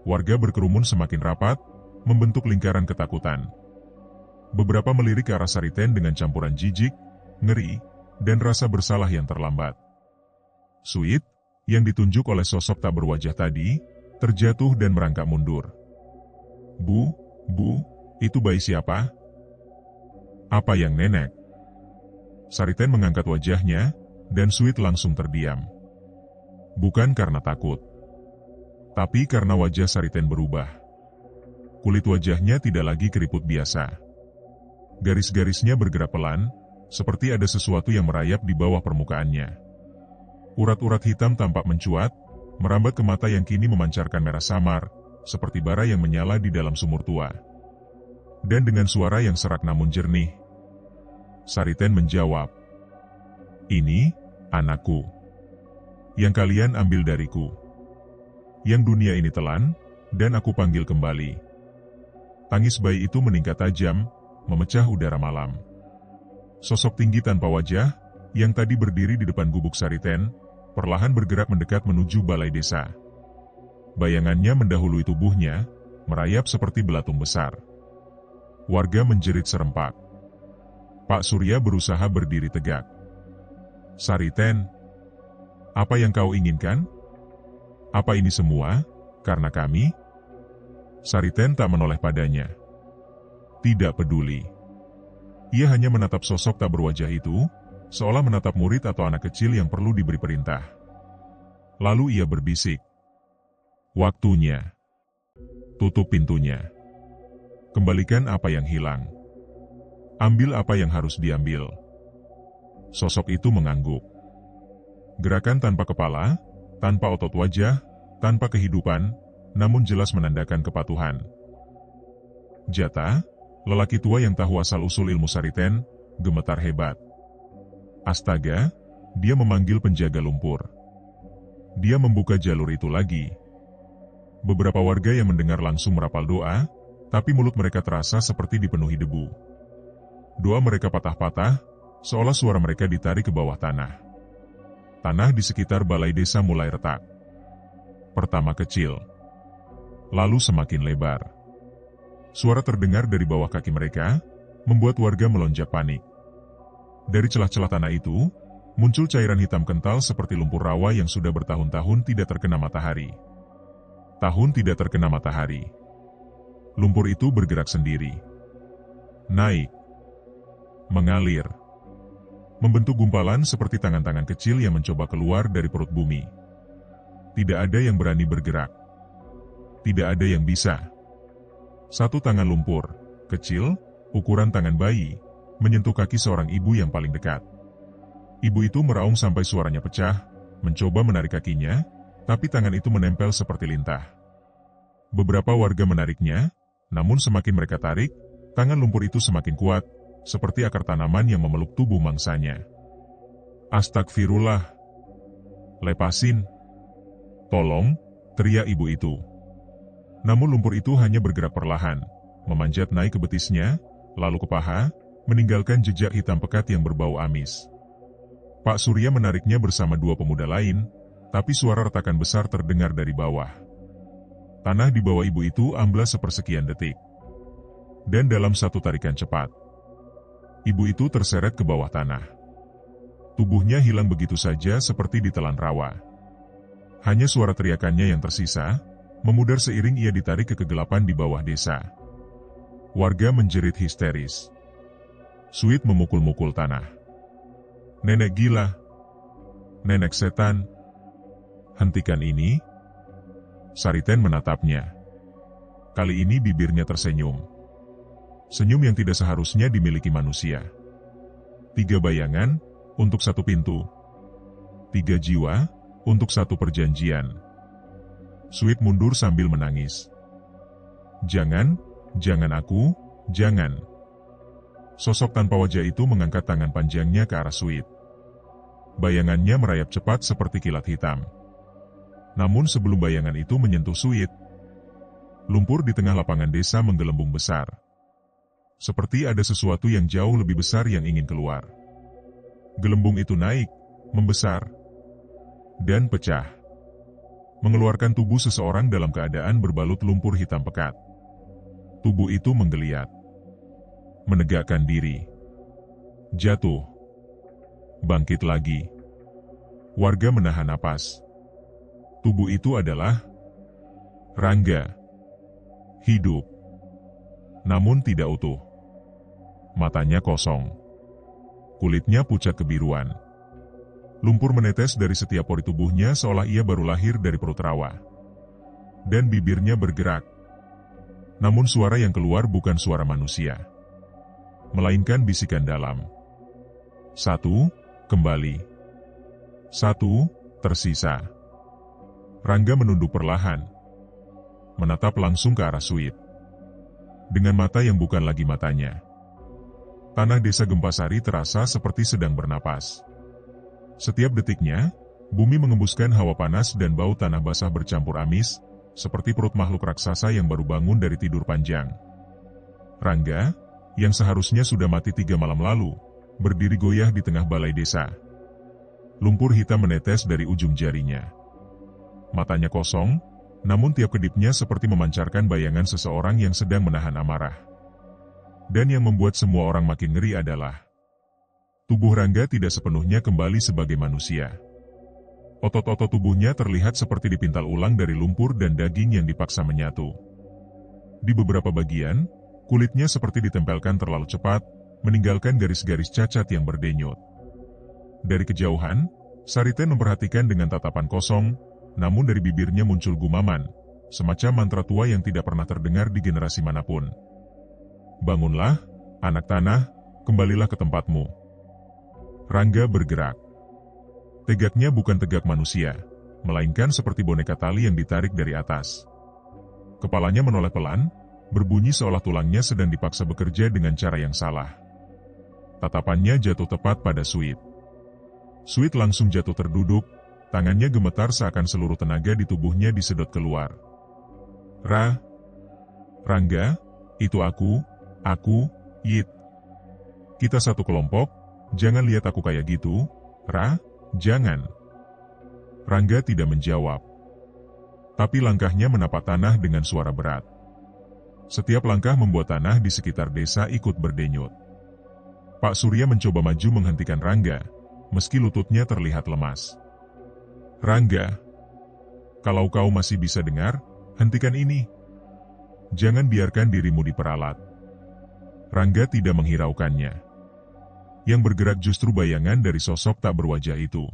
Warga berkerumun semakin rapat, membentuk lingkaran ketakutan. Beberapa melirik ke arah Sariten dengan campuran jijik, ngeri, dan rasa bersalah yang terlambat. Sweet, yang ditunjuk oleh sosok tak berwajah tadi, terjatuh dan merangkak mundur. Bu, itu bayi siapa? Apa yang nenek? Sariten mengangkat wajahnya, dan Sweet langsung terdiam. Bukan karena takut, tapi karena wajah Sariten berubah. Kulit wajahnya tidak lagi keriput biasa. Garis-garisnya bergerak pelan, seperti ada sesuatu yang merayap di bawah permukaannya. Urat-urat hitam tampak mencuat, merambat ke mata yang kini memancarkan merah samar, seperti bara yang menyala di dalam sumur tua. Dan dengan suara yang serak namun jernih, Sariten menjawab, "Ini, anakku. Yang kalian ambil dariku. Yang dunia ini telan, dan aku panggil kembali." Tangis bayi itu meningkat tajam, memecah udara malam. Sosok tinggi tanpa wajah, yang tadi berdiri di depan gubuk Sariten, perlahan bergerak mendekat menuju balai desa. Bayangannya mendahului tubuhnya, merayap seperti belatung besar. Warga menjerit serempak. Pak Surya berusaha berdiri tegak. "Sariten, apa yang kau inginkan? Apa ini semua, karena kami?" Sariten tak menoleh padanya. Tidak peduli. Ia hanya menatap sosok tak berwajah itu, seolah menatap murid atau anak kecil yang perlu diberi perintah. Lalu ia berbisik. "Waktunya. Tutup pintunya. Kembalikan apa yang hilang. Ambil apa yang harus diambil." Sosok itu mengangguk. Gerakan tanpa kepala, tanpa otot wajah, tanpa kehidupan, namun jelas menandakan kepatuhan. Jata, lelaki tua yang tahu asal-usul ilmu Sariten, gemetar hebat. Astaga, dia memanggil penjaga lumpur. Dia membuka jalur itu lagi. Beberapa warga yang mendengar langsung merapal doa, tapi mulut mereka terasa seperti dipenuhi debu. Doa mereka patah-patah, seolah suara mereka ditarik ke bawah tanah. Tanah di sekitar balai desa mulai retak. Pertama kecil, lalu semakin lebar. Suara terdengar dari bawah kaki mereka, membuat warga melonjak panik. Dari celah-celah tanah itu, muncul cairan hitam kental seperti lumpur rawa yang sudah bertahun-tahun tidak terkena matahari. Tahun tidak terkena matahari. Lumpur itu bergerak sendiri. naik, mengalir, membentuk gumpalan seperti tangan-tangan kecil yang mencoba keluar dari perut bumi. Tidak ada yang berani bergerak. Tidak ada yang bisa. Satu tangan lumpur, kecil, ukuran tangan bayi, menyentuh kaki seorang ibu yang paling dekat. Ibu itu meraung sampai suaranya pecah, mencoba menarik kakinya, tapi tangan itu menempel seperti lintah. Beberapa warga menariknya, namun semakin mereka tarik, tangan lumpur itu semakin kuat, seperti akar tanaman yang memeluk tubuh mangsanya. Astagfirullah. Lepasin. Tolong, teriak ibu itu. Namun lumpur itu hanya bergerak perlahan, memanjat naik ke betisnya, lalu ke paha, meninggalkan jejak hitam pekat yang berbau amis. Pak Surya menariknya bersama dua pemuda lain, tapi suara retakan besar terdengar dari bawah. Tanah di bawah ibu itu amblas sepersekian detik. Dan dalam satu tarikan cepat, ibu itu terseret ke bawah tanah. Tubuhnya hilang begitu saja seperti ditelan rawa. Hanya suara teriakannya yang tersisa, memudar seiring ia ditarik ke kegelapan di bawah desa. Warga menjerit histeris. Sweet memukul-mukul tanah. Nenek gila. Nenek setan. Hentikan ini. Sariten menatapnya. Kali ini bibirnya tersenyum. Senyum yang tidak seharusnya dimiliki manusia. 3 bayangan, untuk 1 pintu. 3 jiwa, untuk 1 perjanjian. Sweet mundur sambil menangis. Jangan, jangan aku, jangan. Sosok tanpa wajah itu mengangkat tangan panjangnya ke arah Sweet. Bayangannya merayap cepat seperti kilat hitam. Namun sebelum bayangan itu menyentuh Sweet, lumpur di tengah lapangan desa menggelembung besar. Seperti ada sesuatu yang jauh lebih besar yang ingin keluar. Gelembung itu naik, membesar, dan pecah. Mengeluarkan tubuh seseorang dalam keadaan berbalut lumpur hitam pekat. Tubuh itu menggeliat. Menegakkan diri. Jatuh. Bangkit lagi. Warga menahan napas. Tubuh itu adalah Rangga. Hidup. Namun tidak utuh. Matanya kosong. Kulitnya pucat kebiruan. Lumpur menetes dari setiap pori tubuhnya seolah ia baru lahir dari perut rawa. Dan bibirnya bergerak. Namun suara yang keluar bukan suara manusia, melainkan bisikan dalam. 1, kembali. 1, tersisa. Rangga menunduk perlahan, menatap langsung ke arah Sweet. Dengan mata yang bukan lagi matanya. Tanah desa Gempasari terasa seperti sedang bernapas. Setiap detiknya, bumi mengembuskan hawa panas dan bau tanah basah bercampur amis, seperti perut makhluk raksasa yang baru bangun dari tidur panjang. Rangga, yang seharusnya sudah mati 3 malam lalu, berdiri goyah di tengah balai desa. Lumpur hitam menetes dari ujung jarinya. Matanya kosong, namun tiap kedipnya seperti memancarkan bayangan seseorang yang sedang menahan amarah. Dan yang membuat semua orang makin ngeri adalah tubuh Rangga tidak sepenuhnya kembali sebagai manusia. Otot-otot tubuhnya terlihat seperti dipintal ulang dari lumpur dan daging yang dipaksa menyatu. Di beberapa bagian, kulitnya seperti ditempelkan terlalu cepat, meninggalkan garis-garis cacat yang berdenyut. Dari kejauhan, Sariten memperhatikan dengan tatapan kosong, namun dari bibirnya muncul gumaman, semacam mantra tua yang tidak pernah terdengar di generasi manapun. Bangunlah, anak tanah, kembalilah ke tempatmu. Rangga bergerak. Tegaknya bukan tegak manusia, melainkan seperti boneka tali yang ditarik dari atas. Kepalanya menoleh pelan, berbunyi seolah tulangnya sedang dipaksa bekerja dengan cara yang salah. Tatapannya jatuh tepat pada Sweet. Sweet langsung jatuh terduduk, tangannya gemetar seakan seluruh tenaga di tubuhnya disedot keluar. Rangga, itu aku, Yit. Kita satu kelompok. Jangan lihat aku kayak gitu, jangan. Rangga tidak menjawab. Tapi langkahnya menapak tanah dengan suara berat. Setiap langkah membuat tanah di sekitar desa ikut berdenyut. Pak Surya mencoba maju menghentikan Rangga, meski lututnya terlihat lemas. Rangga, kalau kau masih bisa dengar, hentikan ini. Jangan biarkan dirimu diperalat. Rangga tidak menghiraukannya. Yang bergerak justru bayangan dari sosok tak berwajah itu.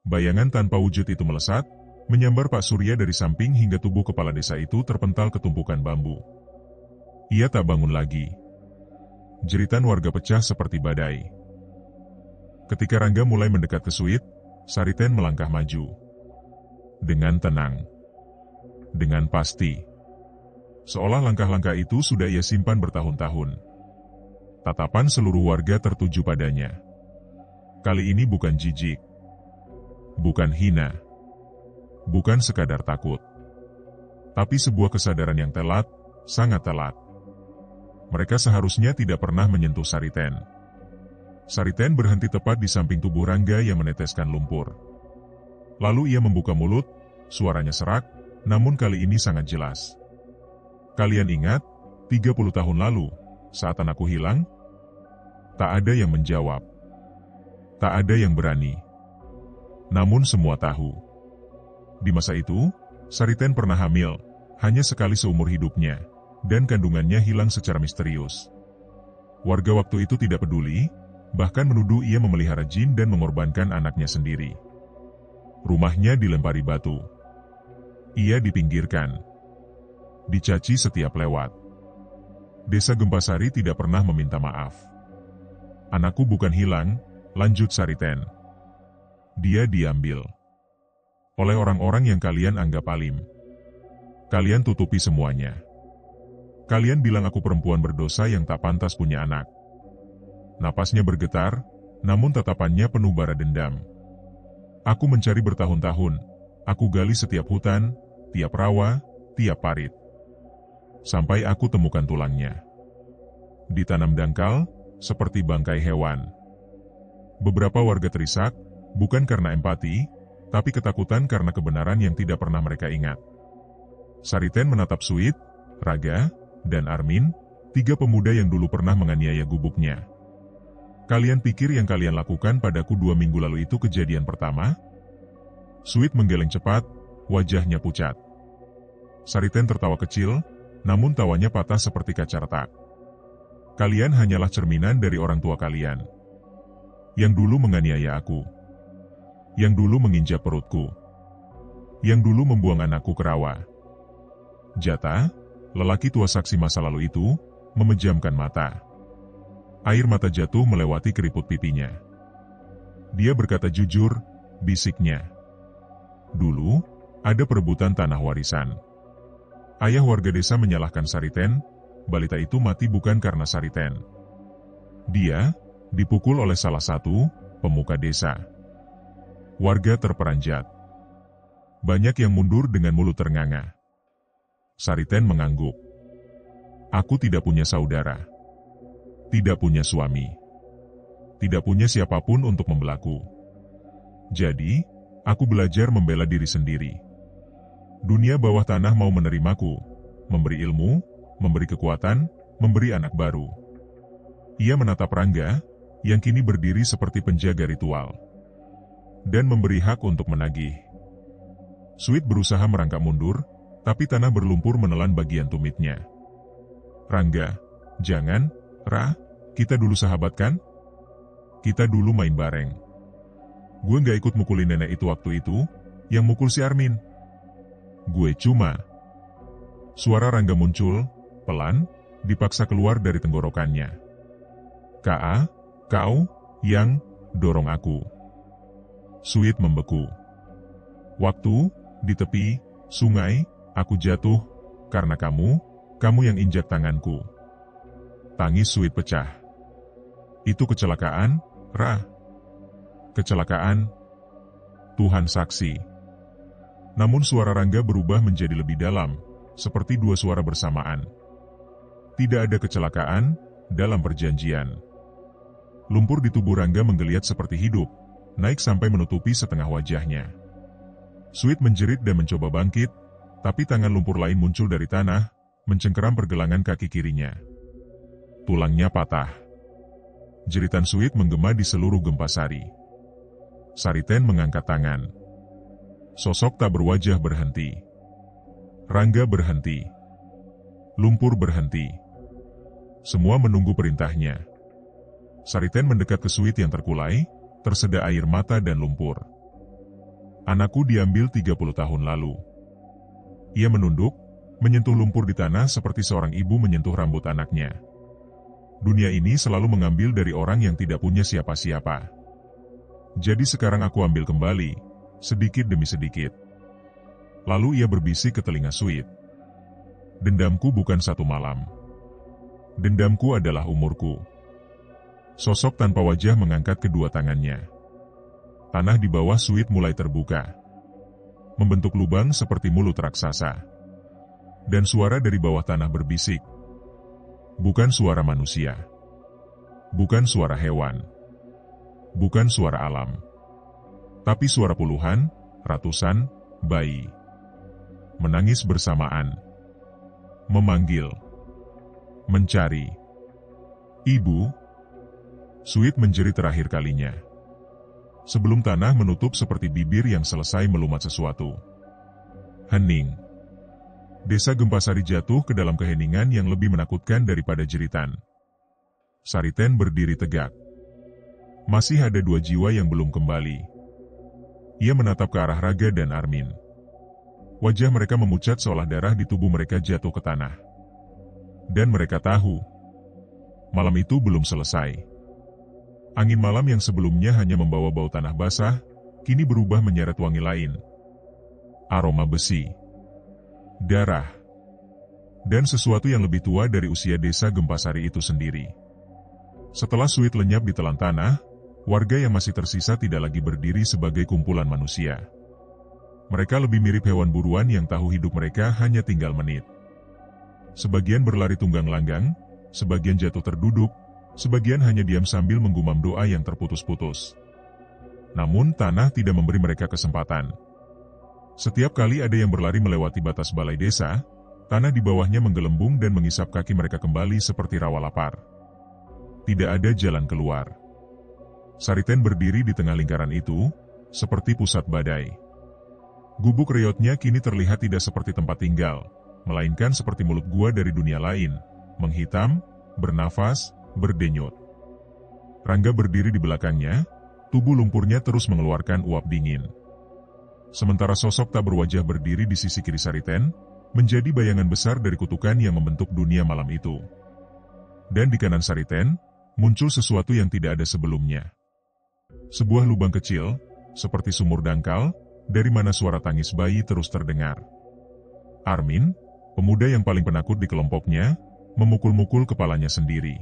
Bayangan tanpa wujud itu melesat, menyambar Pak Surya dari samping hingga tubuh kepala desa itu terpental ke tumpukan bambu. Ia tak bangun lagi. Jeritan warga pecah seperti badai. Ketika Rangga mulai mendekat ke Suit, Sariten melangkah maju. Dengan tenang. Dengan pasti. Seolah langkah-langkah itu sudah ia simpan bertahun-tahun. Tatapan seluruh warga tertuju padanya. Kali ini bukan jijik. Bukan hina. Bukan sekadar takut. Tapi sebuah kesadaran yang telat, sangat telat. Mereka seharusnya tidak pernah menyentuh Sariten. Sariten berhenti tepat di samping tubuh Rangga yang meneteskan lumpur. Lalu ia membuka mulut, suaranya serak, namun kali ini sangat jelas. Kalian ingat, 30 tahun lalu, saat anakku hilang? Tak ada yang menjawab. Tak ada yang berani. Namun semua tahu. Di masa itu, Sariten pernah hamil, hanya sekali seumur hidupnya, dan kandungannya hilang secara misterius. Warga waktu itu tidak peduli, bahkan menuduh ia memelihara jin dan mengorbankan anaknya sendiri. Rumahnya dilempari batu. Ia dipinggirkan. Dicaci setiap lewat. Desa Gempasari tidak pernah meminta maaf. Anakku bukan hilang, lanjut Sariten. Dia diambil. Oleh orang-orang yang kalian anggap alim. Kalian tutupi semuanya. Kalian bilang aku perempuan berdosa yang tak pantas punya anak. Napasnya bergetar, namun tatapannya penuh bara dendam. Aku mencari bertahun-tahun. Aku gali setiap hutan, tiap rawa, tiap parit. Sampai aku temukan tulangnya. Ditanam dangkal, seperti bangkai hewan. Beberapa warga terisak, bukan karena empati, tapi ketakutan karena kebenaran yang tidak pernah mereka ingat. Sariten menatap Suit, Raga, dan Armin, 3 pemuda yang dulu pernah menganiaya gubuknya. Kalian pikir yang kalian lakukan padaku 2 minggu lalu itu kejadian pertama? Suit menggeleng cepat, wajahnya pucat. Sariten tertawa kecil, namun tawanya patah seperti kaca retak. Kalian hanyalah cerminan dari orang tua kalian. Yang dulu menganiaya aku. Yang dulu menginjak perutku. Yang dulu membuang anakku ke rawa. Jata, lelaki tua saksi masa lalu itu, memejamkan mata. Air mata jatuh melewati keriput pipinya. Dia berkata jujur, bisiknya. Dulu, ada perebutan tanah warisan. Ayah warga desa menyalahkan Sariten, balita itu mati bukan karena Sariten. Dia dipukul oleh salah satu pemuka desa. Warga terperanjat. Banyak yang mundur dengan mulut ternganga. Sariten mengangguk. Aku tidak punya saudara. Tidak punya suami. Tidak punya siapapun untuk membelaku. Jadi, aku belajar membela diri sendiri. Dunia bawah tanah mau menerimaku, memberi ilmu, memberi kekuatan, memberi anak baru. Ia menatap Rangga, yang kini berdiri seperti penjaga ritual. Dan memberi hak untuk menagih. Suit berusaha merangkak mundur, tapi tanah berlumpur menelan bagian tumitnya. Rangga, jangan, Ra, kita dulu sahabat kan? Kita dulu main bareng. Gue gak ikut mukulin nenek itu waktu itu, yang mukul si Armin. Gue cuma... Suara Rangga muncul, pelan, dipaksa keluar dari tenggorokannya. Ka, kau, yang, dorong aku. Suit membeku. Waktu, di tepi, sungai, aku jatuh, karena kamu yang injak tanganku. Tangis Suit pecah. Itu kecelakaan, Ra. Kecelakaan. Tuhan saksi. Namun suara Rangga berubah menjadi lebih dalam, seperti 2 suara bersamaan. Tidak ada kecelakaan, dalam perjanjian. Lumpur di tubuh Rangga menggeliat seperti hidup, naik sampai menutupi setengah wajahnya. Suit menjerit dan mencoba bangkit, tapi tangan lumpur lain muncul dari tanah, mencengkeram pergelangan kaki kirinya. Tulangnya patah. Jeritan Suit menggema di seluruh Gempasari. Sariten mengangkat tangan. Sosok tak berwajah berhenti. Rangga berhenti. Lumpur berhenti. Semua menunggu perintahnya. Sariten mendekat ke Sweet yang terkulai, tersedak air mata dan lumpur. Anakku diambil 30 tahun lalu. Ia menunduk, menyentuh lumpur di tanah seperti seorang ibu menyentuh rambut anaknya. Dunia ini selalu mengambil dari orang yang tidak punya siapa-siapa. Jadi sekarang aku ambil kembali, sedikit demi sedikit. Lalu ia berbisik ke telinga Sweet. Dendamku bukan satu malam. Dendamku adalah umurku. Sosok tanpa wajah mengangkat kedua tangannya. Tanah di bawah Sweet mulai terbuka. Membentuk lubang seperti mulut raksasa. Dan suara dari bawah tanah berbisik. Bukan suara manusia. Bukan suara hewan. Bukan suara alam. Tapi suara puluhan, ratusan, bayi. Menangis bersamaan. Memanggil. Mencari. Ibu. Sweet menjerit terakhir kalinya. Sebelum tanah menutup seperti bibir yang selesai melumat sesuatu. Hening. Desa Gempasari jatuh ke dalam keheningan yang lebih menakutkan daripada jeritan. Sariten berdiri tegak. Masih ada 2 jiwa yang belum kembali. Ia menatap ke arah Raga dan Armin. Wajah mereka memucat seolah darah di tubuh mereka jatuh ke tanah. Dan mereka tahu, malam itu belum selesai. Angin malam yang sebelumnya hanya membawa bau tanah basah, kini berubah menyeret wangi lain. Aroma besi, darah, dan sesuatu yang lebih tua dari usia desa Gempasari itu sendiri. Setelah Sweet lenyap di telan tanah, warga yang masih tersisa tidak lagi berdiri sebagai kumpulan manusia. Mereka lebih mirip hewan buruan yang tahu hidup mereka hanya tinggal menit. Sebagian berlari tunggang langgang, sebagian jatuh terduduk, sebagian hanya diam sambil menggumam doa yang terputus-putus. Namun tanah tidak memberi mereka kesempatan. Setiap kali ada yang berlari melewati batas balai desa, tanah di bawahnya menggelembung dan mengisap kaki mereka kembali seperti rawa lapar. Tidak ada jalan keluar. Sariten berdiri di tengah lingkaran itu, seperti pusat badai. Gubuk reotnya kini terlihat tidak seperti tempat tinggal, melainkan seperti mulut gua dari dunia lain, menghitam, bernafas, berdenyut. Rangga berdiri di belakangnya, tubuh lumpurnya terus mengeluarkan uap dingin. Sementara sosok tak berwajah berdiri di sisi kiri Sariten, menjadi bayangan besar dari kutukan yang membentuk dunia malam itu. Dan di kanan Sariten, muncul sesuatu yang tidak ada sebelumnya. Sebuah lubang kecil, seperti sumur dangkal, dari mana suara tangis bayi terus terdengar. Armin, pemuda yang paling penakut di kelompoknya, memukul-mukul kepalanya sendiri.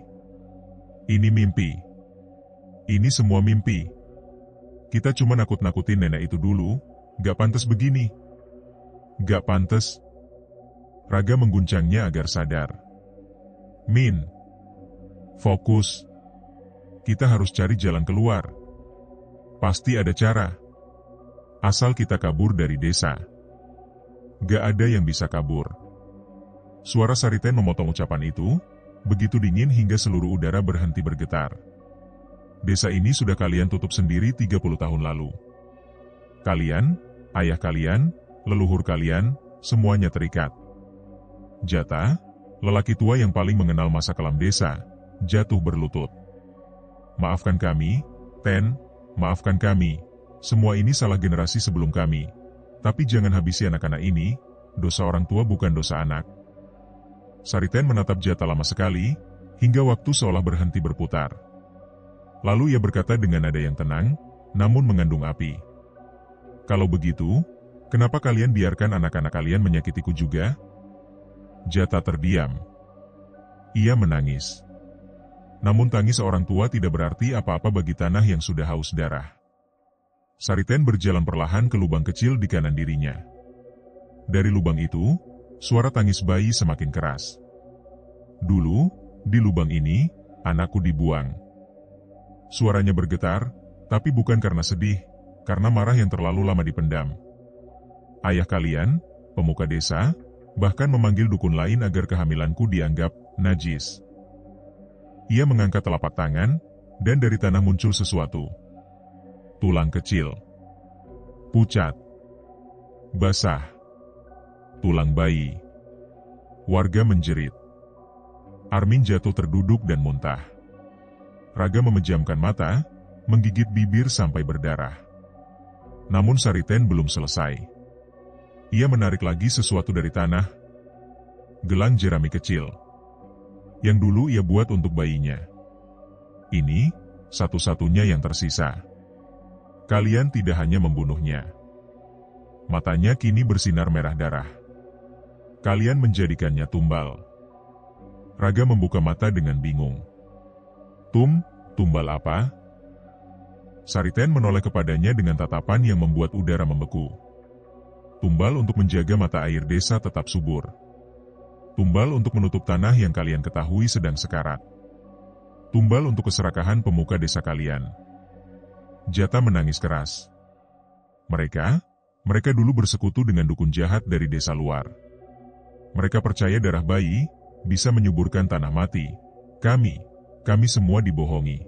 Ini mimpi. Ini semua mimpi. Kita cuma nakut-nakutin nenek itu dulu, gak pantas begini. Gak pantas. Raga mengguncangnya agar sadar. Min. Fokus. Kita harus cari jalan keluar. Pasti ada cara. Asal kita kabur dari desa. Gak ada yang bisa kabur. Suara Sariten memotong ucapan itu, begitu dingin hingga seluruh udara berhenti bergetar. Desa ini sudah kalian tutup sendiri 30 tahun lalu. Kalian, ayah kalian, leluhur kalian, semuanya terikat. Jata, lelaki tua yang paling mengenal masa kelam desa, jatuh berlutut. Maafkan kami, Ten, maafkan kami. Semua ini salah generasi sebelum kami. Tapi jangan habisi anak-anak ini, dosa orang tua bukan dosa anak. Sariten menatap Jata lama sekali, hingga waktu seolah berhenti berputar. Lalu ia berkata dengan nada yang tenang, namun mengandung api. Kalau begitu, kenapa kalian biarkan anak-anak kalian menyakitiku juga? Jata terdiam. Ia menangis. Namun tangis orang tua tidak berarti apa-apa bagi tanah yang sudah haus darah. Sariten berjalan perlahan ke lubang kecil di kanan dirinya. Dari lubang itu, suara tangis bayi semakin keras. Dulu, di lubang ini, anakku dibuang. Suaranya bergetar, tapi bukan karena sedih, karena marah yang terlalu lama dipendam. Ayah kalian, pemuka desa, bahkan memanggil dukun lain agar kehamilanku dianggap najis. Ia mengangkat telapak tangan, dan dari tanah muncul sesuatu. Tulang kecil. Pucat. Basah. Tulang bayi. Warga menjerit. Armin jatuh terduduk dan muntah. Raga memejamkan mata, menggigit bibir sampai berdarah. Namun Sariten belum selesai. Ia menarik lagi sesuatu dari tanah. Gelang jerami kecil. Yang dulu ia buat untuk bayinya. Ini, satu-satunya yang tersisa. Kalian tidak hanya membunuhnya. Matanya kini bersinar merah darah. Kalian menjadikannya tumbal. Raga membuka mata dengan bingung. Tumbal apa? Sariten menoleh kepadanya dengan tatapan yang membuat udara membeku. Tumbal untuk menjaga mata air desa tetap subur. Tumbal untuk menutup tanah yang kalian ketahui sedang sekarat. Tumbal untuk keserakahan pemuka desa kalian. Jata menangis keras. Mereka dulu bersekutu dengan dukun jahat dari desa luar. Mereka percaya darah bayi bisa menyuburkan tanah mati. Kami semua dibohongi.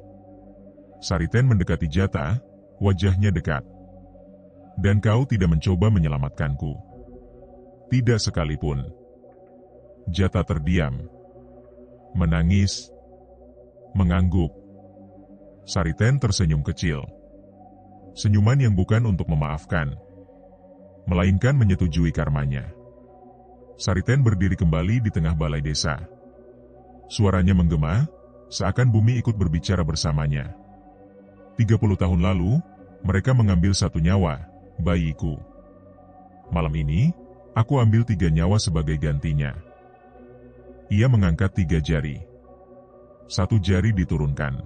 Sariten mendekati Jata, wajahnya dekat. Dan kau tidak mencoba menyelamatkanku. Tidak sekalipun. Jata terdiam. Menangis. Mengangguk. Sariten tersenyum kecil. Senyuman yang bukan untuk memaafkan, melainkan menyetujui karmanya. Sariten berdiri kembali di tengah balai desa. Suaranya menggema, seakan bumi ikut berbicara bersamanya. 30 tahun lalu, mereka mengambil satu nyawa, bayiku. Malam ini, aku ambil 3 nyawa sebagai gantinya. Ia mengangkat 3 jari. 1 jari diturunkan.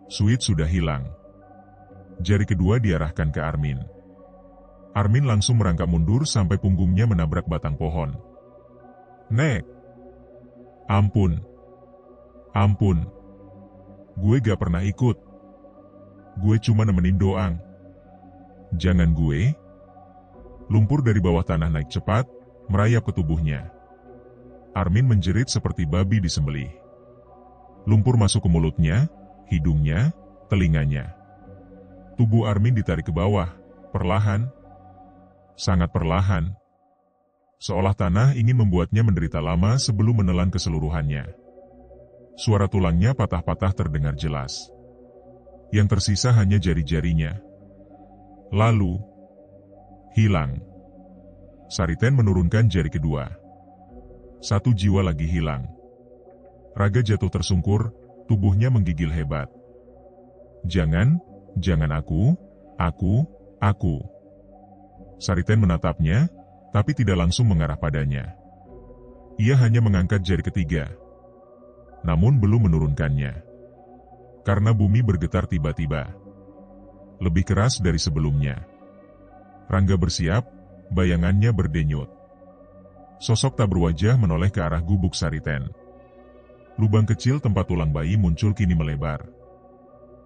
Suit sudah hilang. Jari kedua diarahkan ke Armin. Armin langsung merangkak mundur sampai punggungnya menabrak batang pohon. Nek! Ampun! Gue gak pernah ikut. Gue cuma nemenin doang. Jangan gue. Lumpur dari bawah tanah naik cepat, merayap ke tubuhnya. Armin menjerit seperti babi disembelih. Lumpur masuk ke mulutnya, hidungnya, telinganya. Tubuh Armin ditarik ke bawah, perlahan. Sangat perlahan. Seolah tanah ingin membuatnya menderita lama sebelum menelan keseluruhannya. Suara tulangnya patah-patah terdengar jelas. Yang tersisa hanya jari-jarinya. Lalu, hilang. Sariten menurunkan jari kedua. 1 jiwa lagi hilang. Raga jatuh tersungkur, tubuhnya menggigil hebat. Jangan aku. Sariten menatapnya, tapi tidak langsung mengarah padanya. Ia hanya mengangkat jari ketiga. Namun belum menurunkannya. Karena bumi bergetar tiba-tiba. Lebih keras dari sebelumnya. Rangga bersiap, bayangannya berdenyut. Sosok tak berwajah menoleh ke arah gubuk Sariten. Lubang kecil tempat tulang bayi muncul kini melebar.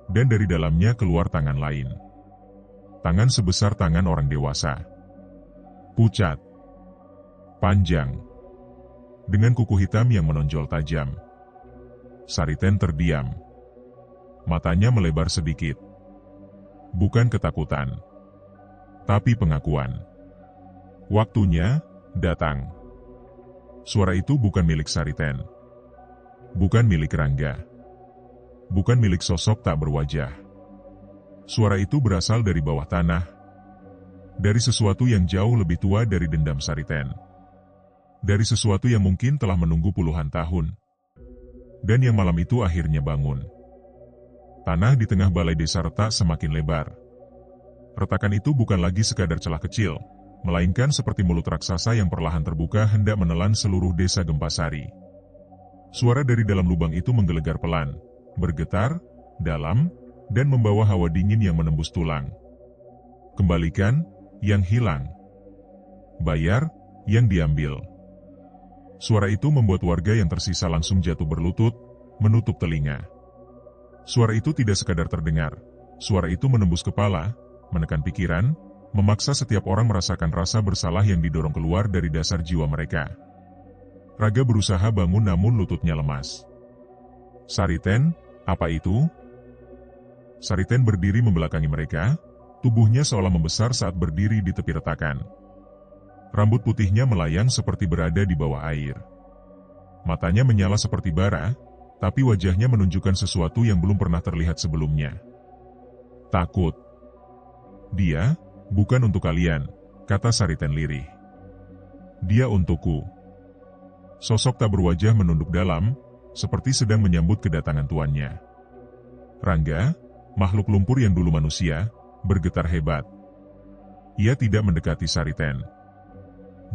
Dan dari dalamnya keluar tangan lain. Tangan sebesar tangan orang dewasa. Pucat. Panjang. Dengan kuku hitam yang menonjol tajam. Sariten terdiam. Matanya melebar sedikit. Bukan ketakutan. Tapi pengakuan. Waktunya datang. Suara itu bukan milik Sariten. Bukan milik Rangga. Bukan milik sosok tak berwajah. Suara itu berasal dari bawah tanah. Dari sesuatu yang jauh lebih tua dari dendam Sariten. Dari sesuatu yang mungkin telah menunggu puluhan tahun. Dan yang malam itu akhirnya bangun. Tanah di tengah balai desa retak semakin lebar. Retakan itu bukan lagi sekadar celah kecil, melainkan seperti mulut raksasa yang perlahan terbuka hendak menelan seluruh desa Gempasari. Suara dari dalam lubang itu menggelegar pelan, bergetar, dalam, dan membawa hawa dingin yang menembus tulang. Kembalikan, yang hilang. Bayar, yang diambil. Suara itu membuat warga yang tersisa langsung jatuh berlutut, menutup telinga. Suara itu tidak sekadar terdengar. Suara itu menembus kepala, menekan pikiran, memaksa setiap orang merasakan rasa bersalah yang didorong keluar dari dasar jiwa mereka. Raga berusaha bangun namun lututnya lemas. Sariten, apa itu? Sariten berdiri membelakangi mereka, tubuhnya seolah membesar saat berdiri di tepi retakan. Rambut putihnya melayang seperti berada di bawah air. Matanya menyala seperti bara, tapi wajahnya menunjukkan sesuatu yang belum pernah terlihat sebelumnya. Takut. Dia, bukan untuk kalian, kata Sariten lirih. Dia untukku. Sosok tak berwajah menunduk dalam, seperti sedang menyambut kedatangan tuannya. Rangga, makhluk lumpur yang dulu manusia, bergetar hebat. Ia tidak mendekati Sariten.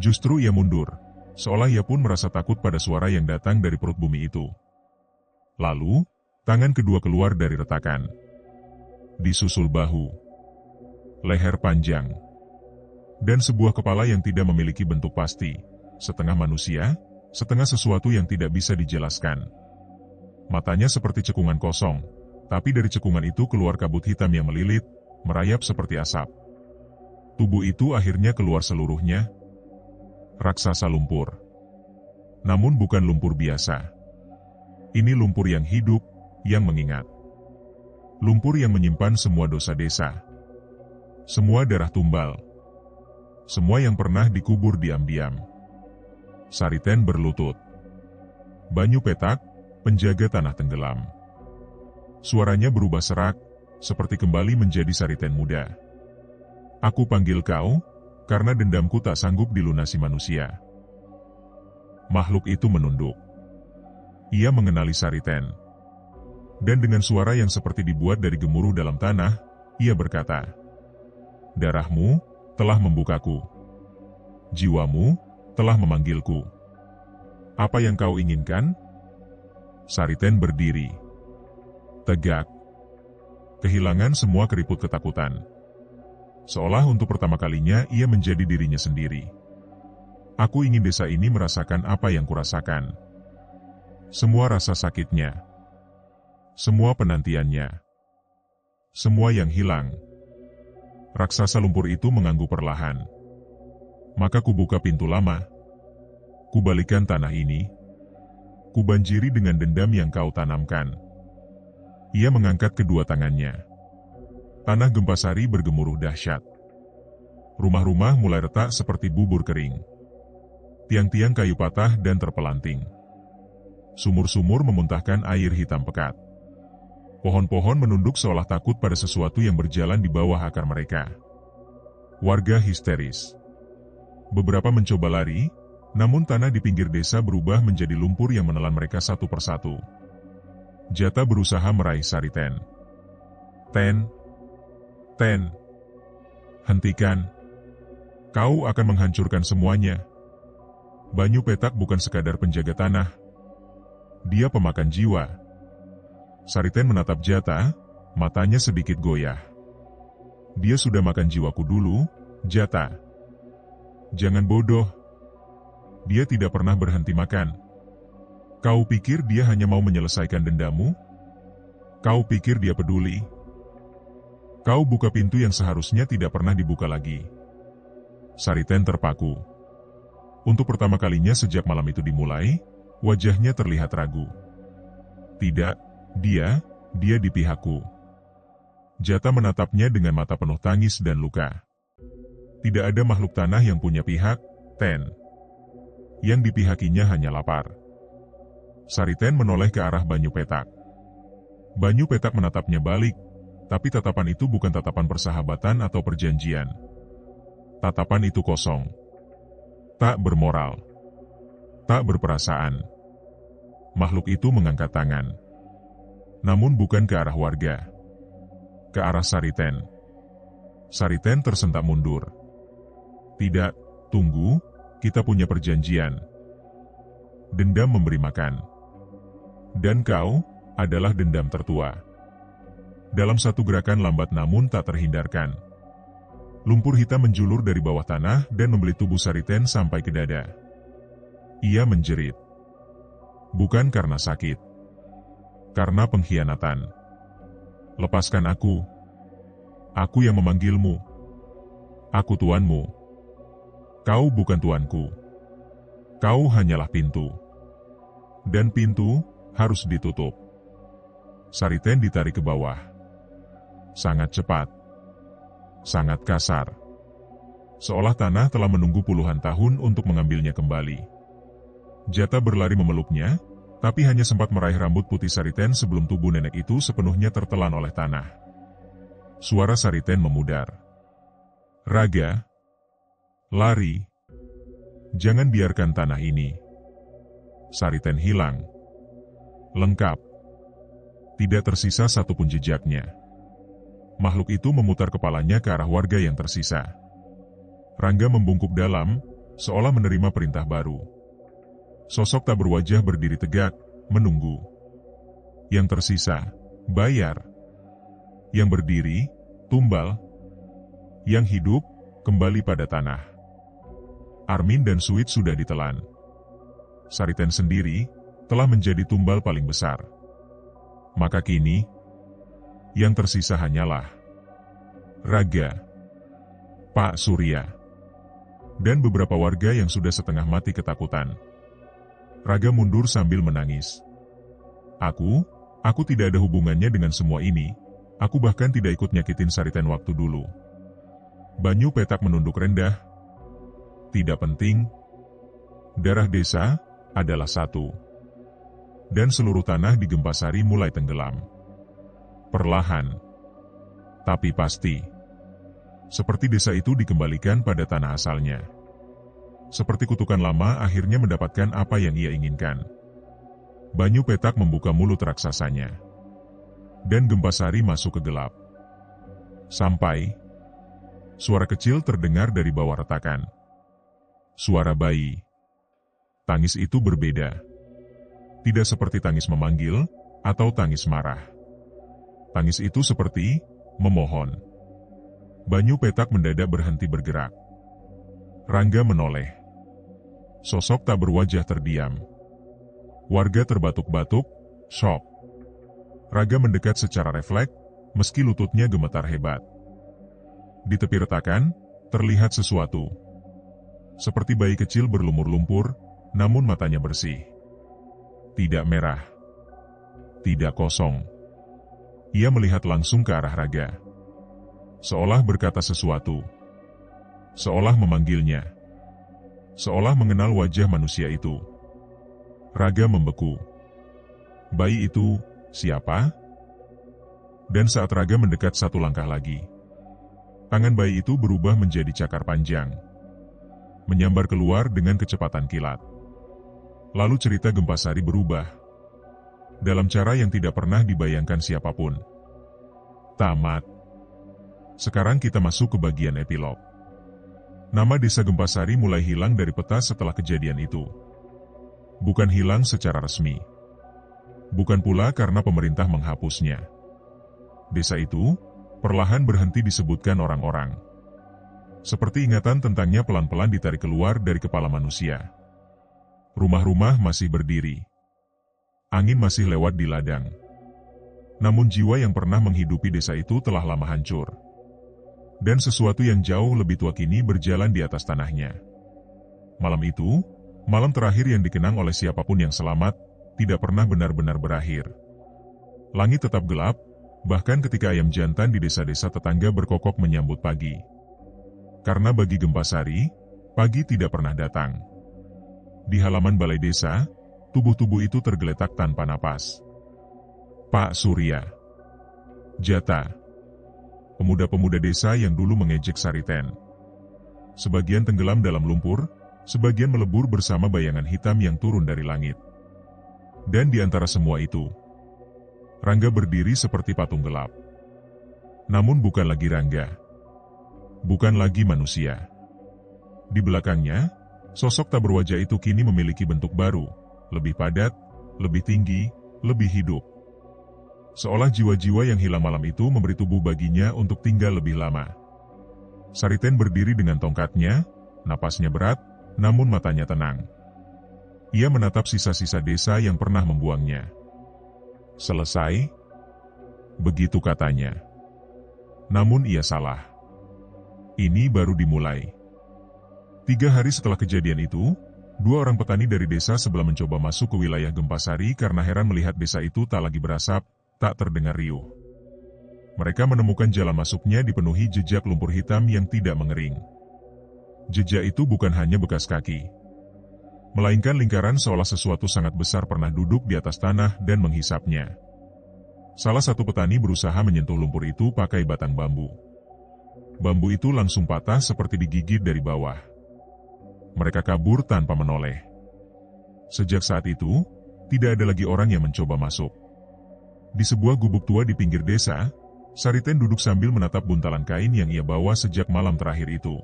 Justru ia mundur, seolah ia pun merasa takut pada suara yang datang dari perut bumi itu. Lalu, tangan kedua keluar dari retakan. Disusul bahu, leher panjang, dan sebuah kepala yang tidak memiliki bentuk pasti, setengah manusia, setengah sesuatu yang tidak bisa dijelaskan. Matanya seperti cekungan kosong, tapi dari cekungan itu keluar kabut hitam yang melilit, merayap seperti asap. Tubuh itu akhirnya keluar seluruhnya. Raksasa lumpur. Namun bukan lumpur biasa. Ini lumpur yang hidup, yang mengingat. Lumpur yang menyimpan semua dosa desa. Semua darah tumbal. Semua yang pernah dikubur diam-diam. Sariten berlutut. Banyu Petak, penjaga tanah tenggelam. Suaranya berubah serak, seperti kembali menjadi Sariten muda. Aku panggil kau, karena dendamku tak sanggup dilunasi manusia. Makhluk itu menunduk. Ia mengenali Sariten. Dan dengan suara yang seperti dibuat dari gemuruh dalam tanah, ia berkata, "Darahmu telah membukaku. Jiwamu telah memanggilku. Apa yang kau inginkan?" Sariten berdiri. Tegak. Kehilangan semua keriput ketakutan. Seolah untuk pertama kalinya ia menjadi dirinya sendiri. Aku ingin desa ini merasakan apa yang kurasakan. Semua rasa sakitnya. Semua penantiannya. Semua yang hilang. Raksasa lumpur itu mengangguk perlahan. Maka kubuka pintu lama. Kubalikan tanah ini. Kubanjiri dengan dendam yang kau tanamkan. Ia mengangkat kedua tangannya. Tanah Gempasari bergemuruh dahsyat. Rumah-rumah mulai retak seperti bubur kering. Tiang-tiang kayu patah dan terpelanting. Sumur-sumur memuntahkan air hitam pekat. Pohon-pohon menunduk seolah takut pada sesuatu yang berjalan di bawah akar mereka. Warga histeris. Beberapa mencoba lari, namun tanah di pinggir desa berubah menjadi lumpur yang menelan mereka satu persatu. Jata berusaha meraih Sariten. Ten, hentikan. Kau akan menghancurkan semuanya. Banyu Petak bukan sekadar penjaga tanah. Dia pemakan jiwa. Sariten menatap Jata, matanya sedikit goyah. Dia sudah makan jiwaku dulu, Jata. Jangan bodoh. Dia tidak pernah berhenti makan. Kau pikir dia hanya mau menyelesaikan dendamu? Kau pikir dia peduli? Kau buka pintu yang seharusnya tidak pernah dibuka lagi. Sariten terpaku. Untuk pertama kalinya sejak malam itu dimulai, wajahnya terlihat ragu. Tidak, dia di pihakku. Jata menatapnya dengan mata penuh tangis dan luka. Tidak ada makhluk tanah yang punya pihak, Ten. Yang dipihakinya hanya lapar. Sariten menoleh ke arah Banyu Petak. Banyu Petak menatapnya balik. Tapi tatapan itu bukan tatapan persahabatan atau perjanjian. Tatapan itu kosong. Tak bermoral. Tak berperasaan. Makhluk itu mengangkat tangan. Namun bukan ke arah warga. Ke arah Sariten. Sariten tersentak mundur. Tidak, tunggu, kita punya perjanjian. Dendam memberi makan. Dan kau adalah dendam tertua. Dalam satu gerakan lambat namun tak terhindarkan. Lumpur hitam menjulur dari bawah tanah dan membeli tubuh Sariten sampai ke dada. Ia menjerit. Bukan karena sakit. Karena pengkhianatan. Lepaskan aku. Aku yang memanggilmu. Aku tuanmu. Kau bukan tuanku. Kau hanyalah pintu. Dan pintu harus ditutup. Sariten ditarik ke bawah. Sangat cepat. Sangat kasar. Seolah tanah telah menunggu puluhan tahun untuk mengambilnya kembali. Jata berlari memeluknya, tapi hanya sempat meraih rambut putih Sariten sebelum tubuh nenek itu sepenuhnya tertelan oleh tanah. Suara Sariten memudar. Raga, lari. Jangan biarkan tanah ini. Sariten hilang. Lengkap. Tidak tersisa satupun jejaknya. Makhluk itu memutar kepalanya ke arah warga yang tersisa. Rangga membungkuk dalam, seolah menerima perintah baru. Sosok tak berwajah berdiri tegak, menunggu. Yang tersisa, bayar. Yang berdiri, tumbal. Yang hidup, kembali pada tanah. Armin dan Suit sudah ditelan. Sariten sendiri, telah menjadi tumbal paling besar. Maka kini, yang tersisa hanyalah Raga, Pak Surya, dan beberapa warga yang sudah setengah mati ketakutan. Raga mundur sambil menangis. Aku tidak ada hubungannya dengan semua ini. Aku bahkan tidak ikut nyakitin Sariten waktu dulu. Banyu Petak menunduk rendah. Tidak penting. Darah desa adalah satu. Dan seluruh tanah di Gempasari mulai tenggelam. Perlahan. Tapi pasti. Seperti desa itu dikembalikan pada tanah asalnya. Seperti kutukan lama akhirnya mendapatkan apa yang ia inginkan. Banyu Petak membuka mulut raksasanya. Dan Gempasari masuk ke gelap. Sampai suara kecil terdengar dari bawah retakan. Suara bayi. Tangis itu berbeda. Tidak seperti tangis memanggil atau tangis marah. Tangis itu seperti memohon. Banyu Petak mendadak berhenti bergerak. Rangga menoleh. Sosok tak berwajah terdiam. Warga terbatuk-batuk, syok. Raga mendekat secara refleks, meski lututnya gemetar hebat. Di tepi retakan, terlihat sesuatu. Seperti bayi kecil berlumur lumpur, namun matanya bersih. Tidak merah. Tidak kosong. Ia melihat langsung ke arah Raga. Seolah berkata sesuatu. Seolah memanggilnya. Seolah mengenal wajah manusia itu. Raga membeku. Bayi itu, siapa? Dan saat Raga mendekat satu langkah lagi, tangan bayi itu berubah menjadi cakar panjang. Menyambar keluar dengan kecepatan kilat. Lalu cerita Gempasari berubah. Dalam cara yang tidak pernah dibayangkan siapapun. Tamat. Sekarang kita masuk ke bagian epilog. Nama desa Gempasari mulai hilang dari peta setelah kejadian itu. Bukan hilang secara resmi. Bukan pula karena pemerintah menghapusnya. Desa itu perlahan berhenti disebutkan orang-orang. Seperti ingatan tentangnya pelan-pelan ditarik keluar dari kepala manusia. Rumah-rumah masih berdiri. Angin masih lewat di ladang. Namun jiwa yang pernah menghidupi desa itu telah lama hancur. Dan sesuatu yang jauh lebih tua kini berjalan di atas tanahnya. Malam itu, malam terakhir yang dikenang oleh siapapun yang selamat, tidak pernah benar-benar berakhir. Langit tetap gelap, bahkan ketika ayam jantan di desa-desa tetangga berkokok menyambut pagi. Karena bagi Gempasari, pagi tidak pernah datang. Di halaman balai desa, tubuh-tubuh itu tergeletak tanpa napas. Pak Surya, Jata, pemuda-pemuda desa yang dulu mengejek Sariten. Sebagian tenggelam dalam lumpur, sebagian melebur bersama bayangan hitam yang turun dari langit. Dan di antara semua itu, Rangga berdiri seperti patung gelap. Namun bukan lagi Rangga. Bukan lagi manusia. Di belakangnya, sosok tak berwajah itu kini memiliki bentuk baru, lebih padat, lebih tinggi, lebih hidup. Seolah jiwa-jiwa yang hilang malam itu memberi tubuh baginya untuk tinggal lebih lama. Sariten berdiri dengan tongkatnya, napasnya berat, namun matanya tenang. Ia menatap sisa-sisa desa yang pernah membuangnya. Selesai? Begitu katanya. Namun ia salah. Ini baru dimulai. 3 hari setelah kejadian itu, 2 orang petani dari desa sebelah mencoba masuk ke wilayah Gempasari karena heran melihat desa itu tak lagi berasap, tak terdengar riuh. Mereka menemukan jalan masuknya dipenuhi jejak lumpur hitam yang tidak mengering. Jejak itu bukan hanya bekas kaki. Melainkan lingkaran seolah sesuatu sangat besar pernah duduk di atas tanah dan menghisapnya. Salah satu petani berusaha menyentuh lumpur itu pakai batang bambu. Bambu itu langsung patah seperti digigit dari bawah. Mereka kabur tanpa menoleh. Sejak saat itu, tidak ada lagi orang yang mencoba masuk. Di sebuah gubuk tua di pinggir desa, Sariten duduk sambil menatap buntalan kain yang ia bawa sejak malam terakhir itu.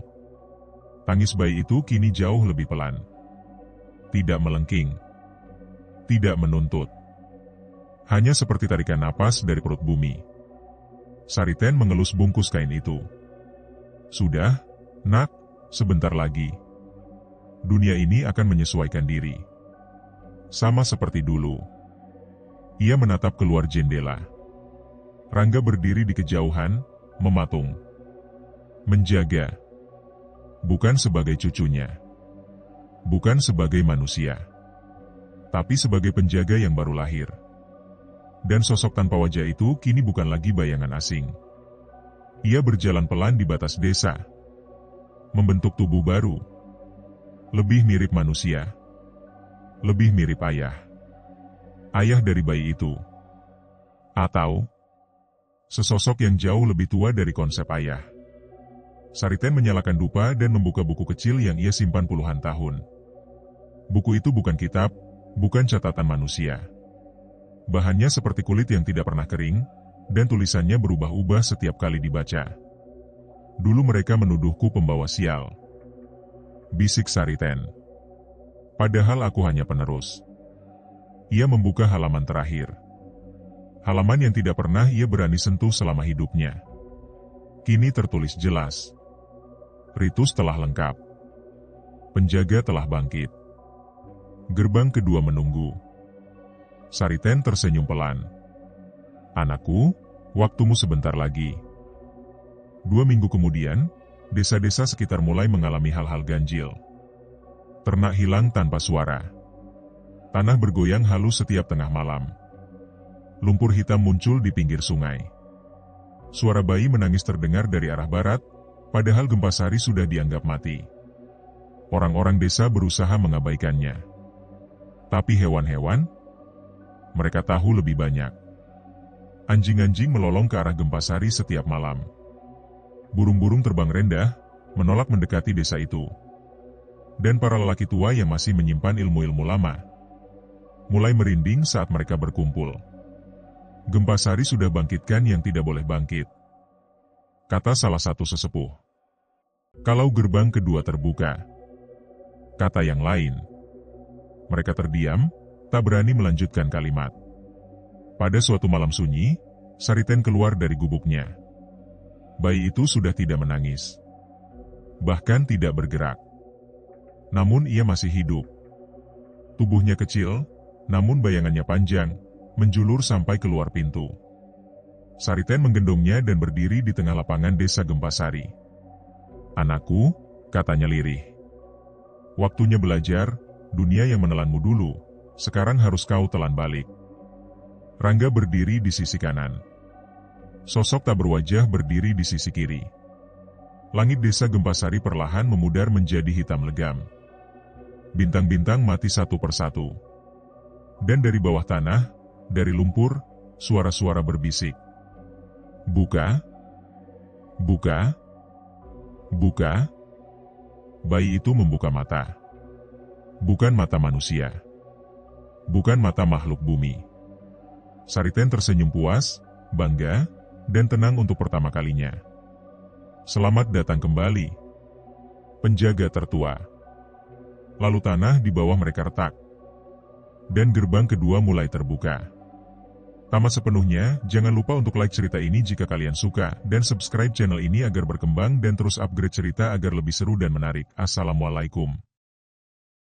Tangis bayi itu kini jauh lebih pelan. Tidak melengking. Tidak menuntut. Hanya seperti tarikan napas dari perut bumi. Sariten mengelus bungkus kain itu. Sudah, nak, sebentar lagi. Dunia ini akan menyesuaikan diri. Sama seperti dulu. Ia menatap keluar jendela. Rangga berdiri di kejauhan, mematung. Menjaga. Bukan sebagai cucunya. Bukan sebagai manusia. Tapi sebagai penjaga yang baru lahir. Dan sosok tanpa wajah itu kini bukan lagi bayangan asing. Ia berjalan pelan di batas desa. Membentuk tubuh baru. Lebih mirip manusia. Lebih mirip ayah. Ayah dari bayi itu. Atau sesosok yang jauh lebih tua dari konsep ayah. Sariten menyalakan dupa dan membuka buku kecil yang ia simpan puluhan tahun. Buku itu bukan kitab, bukan catatan manusia. Bahannya seperti kulit yang tidak pernah kering, dan tulisannya berubah-ubah setiap kali dibaca. Dulu mereka menuduhku pembawa sial. Bisik Sariten. Padahal aku hanya penerus. Ia membuka halaman terakhir. Halaman yang tidak pernah ia berani sentuh selama hidupnya. Kini tertulis jelas. Ritus telah lengkap. Penjaga telah bangkit. Gerbang kedua menunggu. Sariten tersenyum pelan. Anakku, waktumu sebentar lagi. 2 minggu kemudian, desa-desa sekitar mulai mengalami hal-hal ganjil. Ternak hilang tanpa suara. Tanah bergoyang halus setiap tengah malam. Lumpur hitam muncul di pinggir sungai. Suara bayi menangis terdengar dari arah barat, padahal Gempasari sudah dianggap mati. Orang-orang desa berusaha mengabaikannya. Tapi hewan-hewan, mereka tahu lebih banyak. Anjing-anjing melolong ke arah Gempasari setiap malam. Burung-burung terbang rendah, menolak mendekati desa itu. Dan para lelaki tua yang masih menyimpan ilmu-ilmu lama, mulai merinding saat mereka berkumpul. Gempasari sudah bangkitkan yang tidak boleh bangkit, kata salah satu sesepuh. Kalau gerbang kedua terbuka, kata yang lain. Mereka terdiam, tak berani melanjutkan kalimat. Pada suatu malam sunyi, Sariten keluar dari gubuknya. Bayi itu sudah tidak menangis. Bahkan tidak bergerak. Namun ia masih hidup. Tubuhnya kecil, namun bayangannya panjang, menjulur sampai keluar pintu. Sariten menggendongnya dan berdiri di tengah lapangan desa Gempasari. Anakku, katanya lirih. Waktunya belajar, dunia yang menelanmu dulu, sekarang harus kau telan balik. Rangga berdiri di sisi kanan. Sosok tak berwajah berdiri di sisi kiri. Langit desa Gempasari perlahan memudar menjadi hitam legam. Bintang-bintang mati satu persatu. Dan dari bawah tanah, dari lumpur, suara-suara berbisik. Buka, buka, buka. Bayi itu membuka mata. Bukan mata manusia. Bukan mata makhluk bumi. Sariten tersenyum puas, bangga, dan tenang untuk pertama kalinya. Selamat datang kembali, penjaga tertua. Lalu tanah di bawah mereka retak. Dan gerbang kedua mulai terbuka. Tamat sepenuhnya, jangan lupa untuk like cerita ini jika kalian suka, dan subscribe channel ini agar berkembang dan terus upgrade cerita agar lebih seru dan menarik. Assalamualaikum.